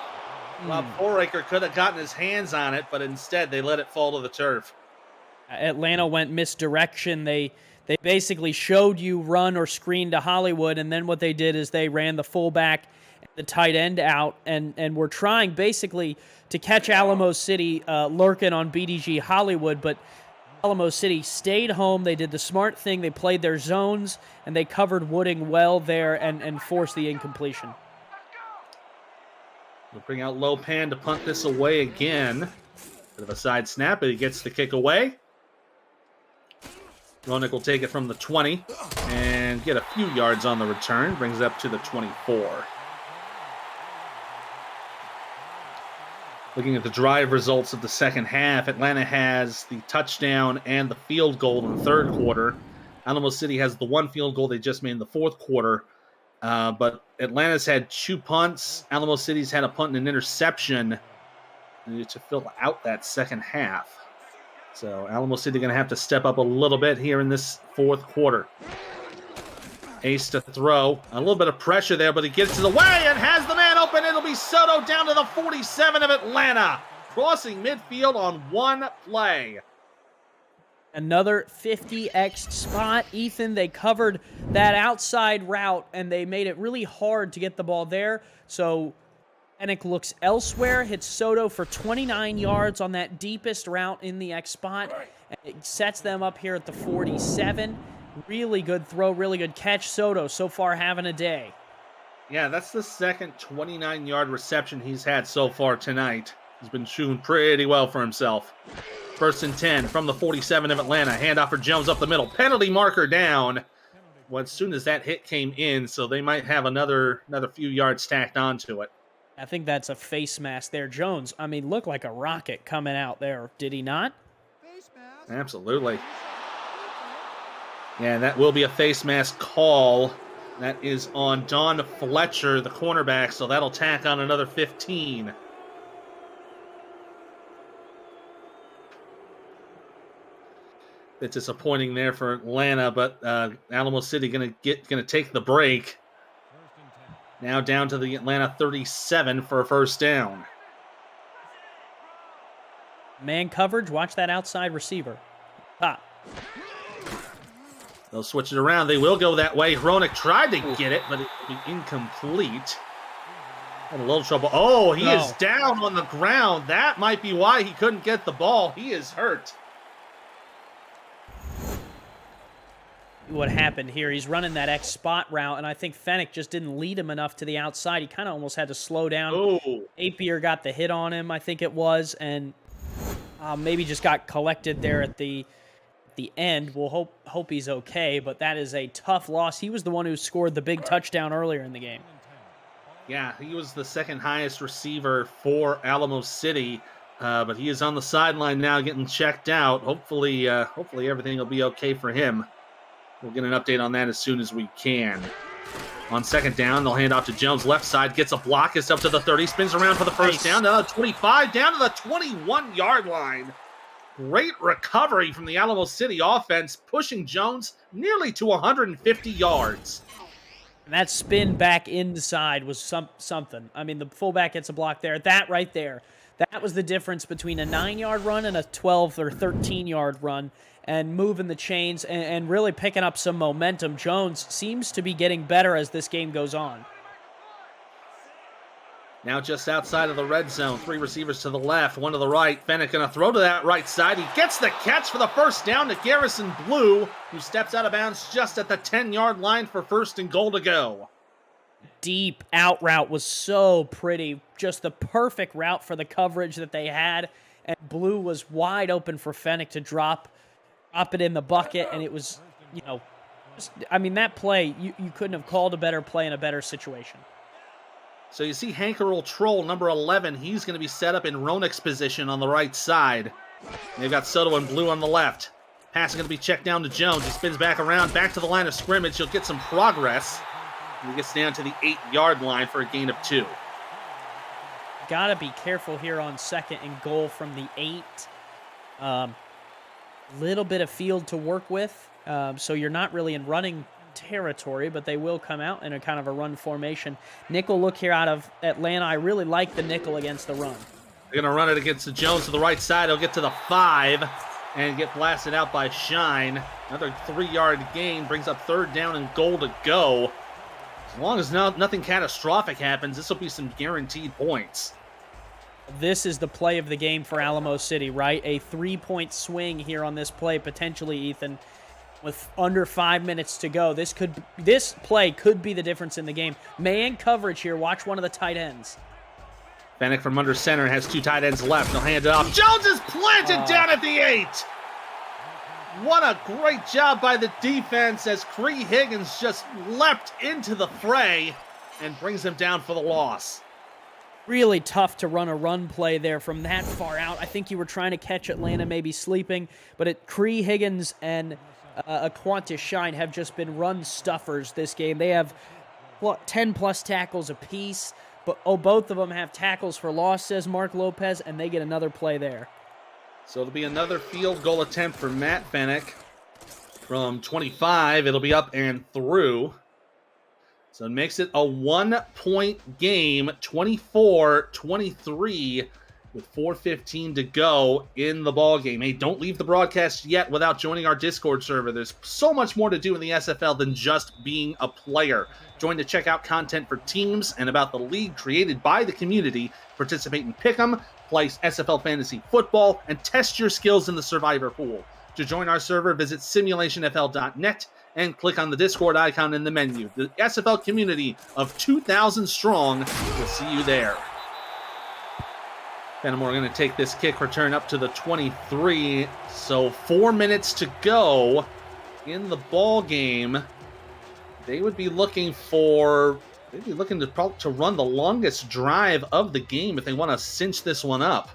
Well, Foraker could have gotten his hands on it, but instead they let it fall to the turf. Atlanta went misdirection. They basically showed you run or screen to Hollywood, and then what they did is they ran the fullback and the tight end out, and were trying basically to catch Alamo City lurking on BDG Hollywood, but Alamo City stayed home. They did the smart thing. They played their zones, and they covered Wooding well there and forced the incompletion. We'll bring out Lopan to punt this away again. Bit of a side snap, but he gets the kick away. Ronick will take it from the 20 and get a few yards on the return. Brings it up to the 24. Looking at the drive results of the second half, Atlanta has the touchdown and the field goal in the third quarter. Alamo City has the one field goal they just made in the fourth quarter. But Atlanta's had 2 punts. Alamo City's had a punt and an interception to fill out that second half. So Alamo City going to have to step up a little bit here in this fourth quarter. Ace to throw. A little bit of pressure there, but he gets to the way and has the man open. It'll be Soto down to the 47 of Atlanta. Crossing midfield on one play. Another 50x spot. Ethan, they covered that outside route, and they made it really hard to get the ball there. So Fennec looks elsewhere, hits Soto for 29 yards on that deepest route in the X spot. And it sets them up here at the 47. Really good throw, really good catch. Soto so far having a day. Yeah, that's the second 29-yard reception he's had so far tonight. He's been shooting pretty well for himself. First and 10 from the 47 of Atlanta. Handoff for Jones up the middle. Penalty marker down. Well, as soon as that hit came in, so they might have another few yards tacked onto it. I think that's a face mask there. Jones, I mean, looked like a rocket coming out there, did he not? Absolutely. Yeah, that will be a face mask call. That is on Don Fletcher, the cornerback, so that'll tack on another 15. Bit disappointing there for Atlanta, but Alamo City gonna take the break. Now down to the Atlanta 37 for a first down. Man coverage, watch that outside receiver. Top. They'll switch it around. They will go that way. Hronik tried to get it, but it will be incomplete. Had a little trouble. Oh, he is down on the ground. That might be why he couldn't get the ball. He is hurt. What happened here, he's running that X spot route, and I think Fennec just didn't lead him enough to the outside. He kind of almost had to slow down. Oh. Apier got the hit on him, I think it was, and maybe just got collected there at the end. We'll hope he's okay, but that is a tough loss. He was the one who scored the big touchdown earlier in the game. Yeah, he was the second highest receiver for Alamo City, but he is on the sideline now getting checked out. Hopefully everything will be okay for him. We'll get an update on that as soon as we can. On second down, they'll hand off to Jones. Left side, gets a block. It's up to the 30. Spins around for the first down. Down to the 25. Down to the 21-yard line. Great recovery from the Alamo City offense, pushing Jones nearly to 150 yards. And that spin back inside was something. I mean, the fullback gets a block there. That right there, that was the difference between a 9-yard run and a 12 or 13-yard run. And moving the chains and really picking up some momentum. Jones seems to be getting better as this game goes on. Now just outside of the red zone. 3 receivers to the left, 1 to the right. Fennec going to throw to that right side. He gets the catch for the first down to Garrison Blue, who steps out of bounds just at the 10-yard line for first and goal to go. Deep out route was so pretty. Just the perfect route for the coverage that they had. And Blue was wide open for Fennec to drop it in the bucket, and it was, that play, you couldn't have called a better play in a better situation. So you see Hankerel Troll, number 11, he's going to be set up in Ronik's position on the right side. They've got Soto and Blue on the left. Pass is going to be checked down to Jones. He spins back around, back to the line of scrimmage. He'll get some progress. And he gets down to the 8-yard line for a gain of 2. Got to be careful here on second and goal from the 8. Little bit of field to work with, so you're not really in running territory, but they will come out in a kind of a run formation. Nickel look here out of Atlanta. I really like the nickel against the run. They're going to run it against the Jones to the right side. He'll get to the 5 and get blasted out by Shine. Another 3-yard gain brings up 3rd down and goal to go. As long as nothing catastrophic happens, this will be some guaranteed points. This is the play of the game for Alamo City, right? A 3-point swing here on this play, potentially, Ethan. With under 5 minutes to go, this play could be the difference in the game. Man coverage here. Watch one of the tight ends. Fennec from under center has 2 tight ends left. They'll hand it off. Jones is planted down at the 8. What a great job by the defense as Cree Higgins just leapt into the fray and brings him down for the loss. Really tough to run a run play there from that far out. I think you were trying to catch Atlanta maybe sleeping, but Cree Higgins and Aquantis Shine have just been run stuffers this game. They have 10-plus tackles apiece, but both of them have tackles for loss, says Mark Lopez, and they get another play there. So it'll be another field goal attempt for Matt Fennec from 25. It'll be up and through. So it makes it a 1-point game, 24-23, with 4:15 to go in the ball game. Hey, don't leave the broadcast yet without joining our Discord server. There's so much more to do in the SFL than just being a player. Join to check out content for teams and about the league created by the community. Participate in Pick'em, play SFL Fantasy Football, and test your skills in the Survivor Pool. To join our server, visit simulationfl.net and click on the Discord icon in the menu. The SFL community of 2,000 strong will see you there. Fenimore going to take this kick return up to the 23. So 4 minutes to go in the ball game. They would be looking to run the longest drive of the game if they want to cinch this one up.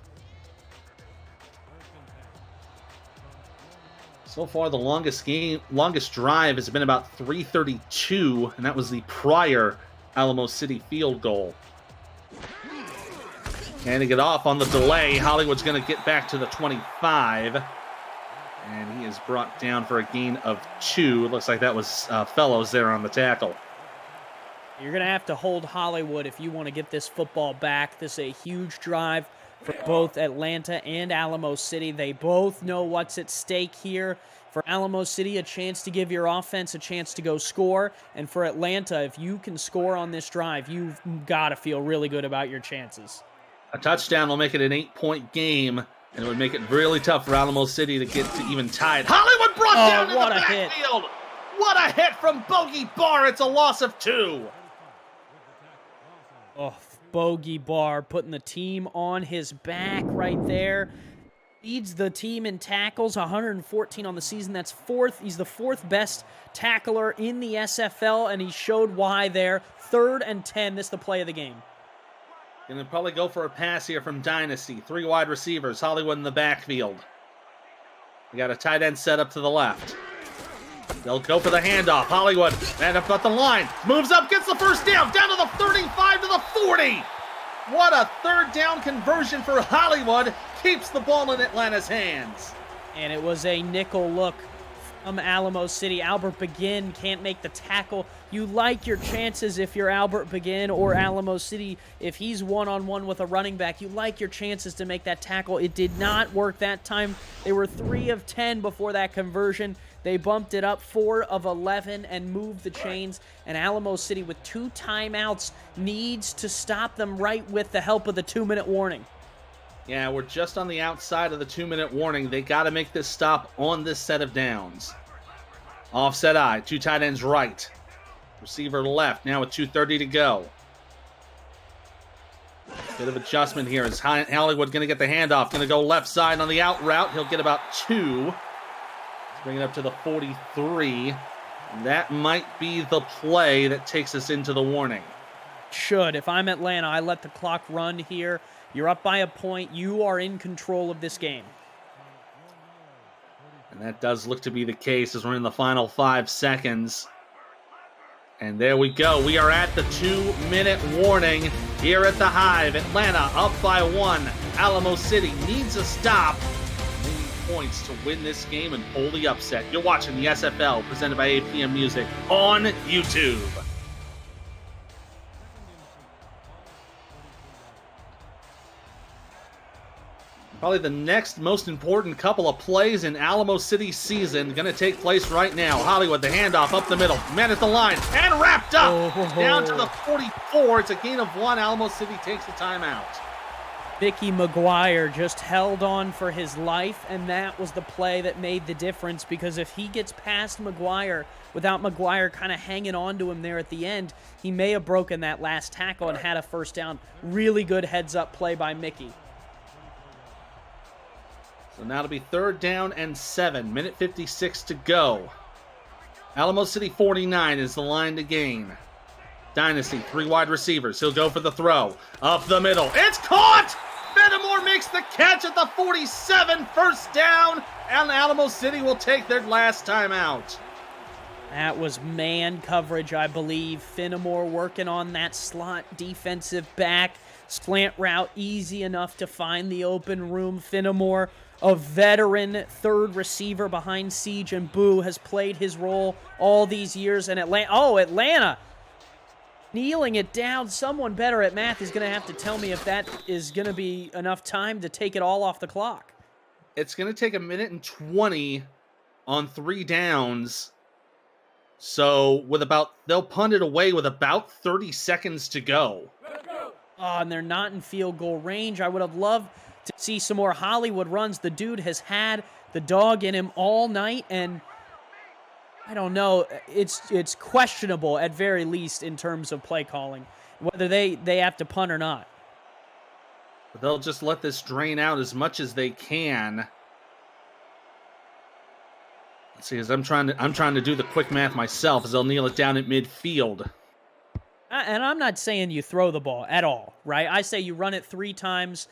So far, the longest drive has been about 3:32, and that was the prior Alamo City field goal. Handing it off on the delay. Hollywood's going to get back to the 25. And he is brought down for a gain of 2. It looks like that was Fellows there on the tackle. You're going to have to hold Hollywood if you want to get this football back. This is a huge drive for both Atlanta and Alamo City. They both know what's at stake here. For Alamo City, a chance to give your offense a chance to go score. And for Atlanta, if you can score on this drive, you've got to feel really good about your chances. A touchdown will make it an 8-point game, and it would make it really tough for Alamo City to get to even tied. Hollywood brought down in the backfield. What a hit from Bogey Barr. It's a loss of 2. Oh, Bogey Barr putting the team on his back right there. Leads the team in tackles, 114 on the season. That's 4th. He's the 4th best tackler in the SFL, and he showed why there. 3rd and 10. This is the play of the game. Going to probably go for a pass here from Dynasty. 3 wide receivers. Hollywood in the backfield. We got a tight end set up to the left. They'll go for the handoff. Hollywood, and up at the line. Moves up, gets the first down. Down to the 35 to the 40. What a 3rd down conversion for Hollywood. Keeps the ball in Atlanta's hands. And it was a nickel look from Alamo City. Albert Begin can't make the tackle. You like your chances if you're Albert Begin or Alamo City. If he's one-on-one with a running back, you like your chances to make that tackle. It did not work that time. They were 3 of 10 before that conversion. They bumped it up 4 of 11 and moved the chains. And Alamo City, with 2 timeouts, needs to stop them right with the help of the 2-minute warning. Yeah, we're just on the outside of the 2-minute warning. They got to make this stop on this set of downs. Offset eye, 2 tight ends right. Receiver left, now with 2:30 to go. Bit of adjustment here. Is Hollywood going to get the handoff? Going to go left side on the out route. He'll get about 2. Bring it up to the 43. That might be the play that takes us into the warning. Should. If I'm Atlanta, I let the clock run here. You're up by a point. You are in control of this game. And that does look to be the case as we're in the final 5 seconds. And there we go. We are at the 2-minute warning here at the Hive. Atlanta up by 1. Alamo City needs a stop. points to win this game and pull the upset. You're watching the SFL presented by APM Music on YouTube. Probably the next most important couple of plays in Alamo City's season going to take place right now. Hollywood, the handoff up the middle, man at the line, and wrapped up down to the 44. It's a gain of 1. Alamo City takes the timeout. Mickey McGuire just held on for his life, and that was the play that made the difference, because if he gets past McGuire without McGuire kind of hanging on to him there at the end, he may have broken that last tackle and had a first down. Really good heads-up play by Mickey. So now it'll be 3rd down and 7. Minute 56 to go. Alamo City 49 is the line to gain. Dynasty, 3 wide receivers. He'll go for the throw. Up the middle. It's caught! Fenimore makes the catch at the 47. First down, and Alamo City will take their last timeout. That was man coverage, I believe. Fenimore working on that slot defensive back. Slant route easy enough to find the open room. Fenimore, a veteran third receiver behind Siege and Boo, has played his role all these years. And Atlanta kneeling it down. Someone better at math is going to have to tell me if that is going to be enough time to take it all off the clock. It's going to take 1:20 on 3 downs. So they'll punt it away with about 30 seconds to go. Oh, and they're not in field goal range. I would have loved to see some more Hollywood runs. The dude has had the dog in him all night, and I don't know. It's questionable at very least in terms of play calling, whether they have to punt or not. But they'll just let this drain out as much as they can. Let's see, as I'm trying to do the quick math myself, as they'll kneel it down at midfield. And I'm not saying you throw the ball at all, right? I say you run it 3 times,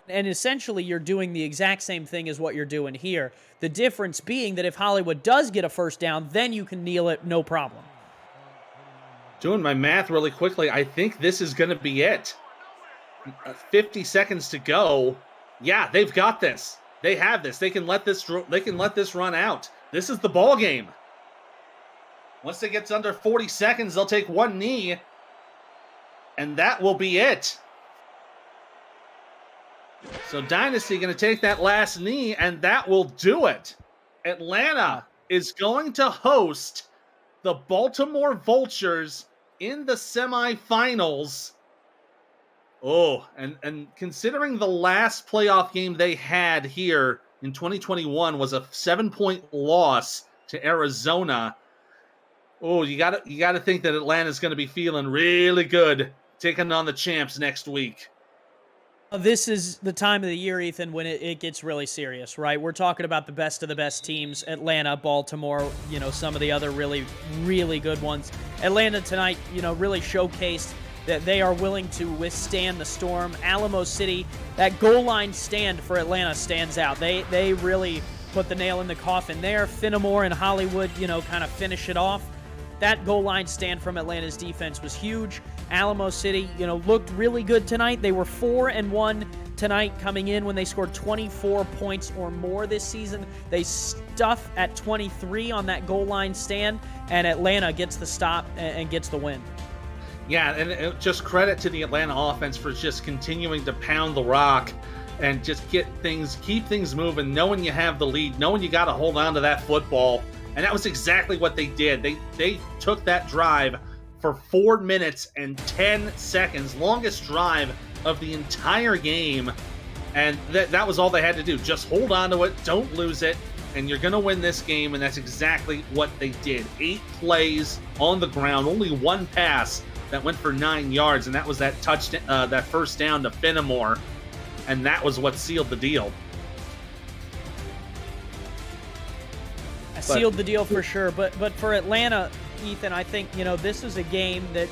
and essentially you're doing the exact same thing as what you're doing here. The difference being that if Hollywood does get a first down, then you can kneel it, no problem. Doing my math really quickly, I think this is going to be it. 50 seconds to go. Yeah, they've got this. They have this. They can let this run out. This is the ball game. Once it gets under 40 seconds, they'll take 1 knee, and that will be it. So Dynasty going to take that last knee, and that will do it. Atlanta is going to host the Baltimore Vultures in the semifinals. Oh, and considering the last playoff game they had here in 2021 was a 7-point loss to Arizona. Oh, you gotta think that Atlanta's going to be feeling really good taking on the champs next week. This is the time of the year, Ethan, when it gets really serious, right? We're talking about the best of the best teams, Atlanta, Baltimore, some of the other really, really good ones. Atlanta tonight, really showcased that they are willing to withstand the storm. Alamo City, that goal line stand for Atlanta stands out. They really put the nail in the coffin there. Fenimore and Hollywood, kind of finish it off. That goal line stand from Atlanta's defense was huge. Alamo City, looked really good tonight. They were 4-1 tonight coming in when they scored 24 points or more this season. They stuff at 23 on that goal line stand, and Atlanta gets the stop and gets the win. Yeah, and just credit to the Atlanta offense for just continuing to pound the rock and just keep things moving, knowing you have the lead, knowing you got to hold on to that football. And that was exactly what they did. They took that drive for 4 minutes and 10 seconds, longest drive of the entire game. And that was all they had to do. Just hold on to it, don't lose it, and you're going to win this game. And that's exactly what they did. 8 plays on the ground, only 1 pass that went for 9 yards, and that was that touchdown, that first down to Fenimore, and that was what sealed the deal. Sealed the deal for sure, but for Atlanta, Ethan, I think this is a game that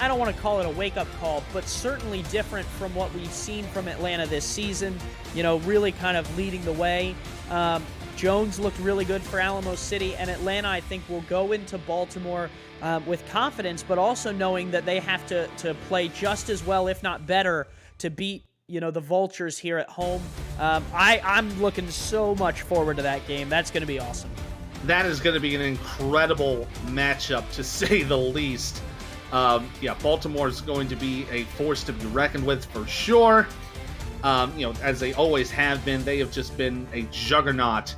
I don't want to call it a wake-up call, but certainly different from what we've seen from Atlanta this season. Really kind of leading the way. Jones looked really good for Alamo City, and Atlanta, I think, will go into Baltimore with confidence, but also knowing that they have to play just as well, if not better, to beat the Vultures here at home. I'm looking so much forward to that game. That's going to be awesome. That is going to be an incredible matchup, to say the least. Baltimore is going to be a force to be reckoned with for sure. As they always have been, they have just been a juggernaut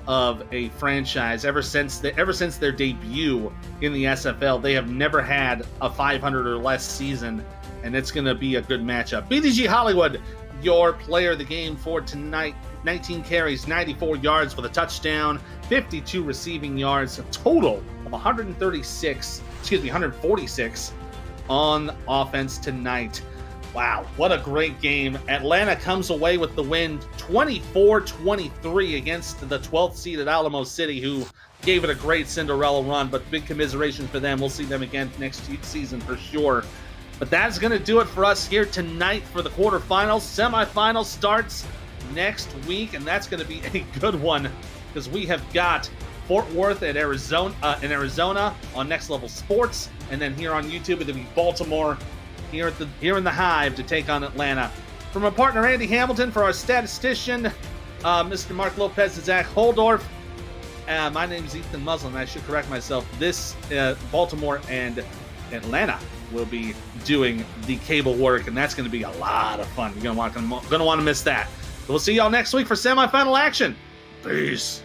of a franchise ever since their debut in the SFL. They have never had a 500 or less season, and it's going to be a good matchup. BDG Hollywood, your player of the game for tonight. 19 carries, 94 yards with a touchdown, 52 receiving yards, a total of 146 on offense tonight. Wow, what a great game. Atlanta comes away with the win 24-23 against the 12th seed at Alamo City, who gave it a great Cinderella run, but big commiseration for them. We'll see them again next season for sure. But that's going to do it for us here tonight for the quarterfinals. Semifinal starts next week, and that's going to be a good one because we have got Fort Worth in Arizona on Next Level Sports, and then here on YouTube it'll be Baltimore here in the Hive to take on Atlanta. From our partner Andy Hamilton, for our statistician Mr. Mark Lopez and Zach Holdorf, my name is Ethan Muslin. I should correct myself. This Baltimore and Atlanta will be doing the cable work, and that's going to be a lot of fun. You're going to want to miss that. We'll see y'all next week for semifinal action. Peace.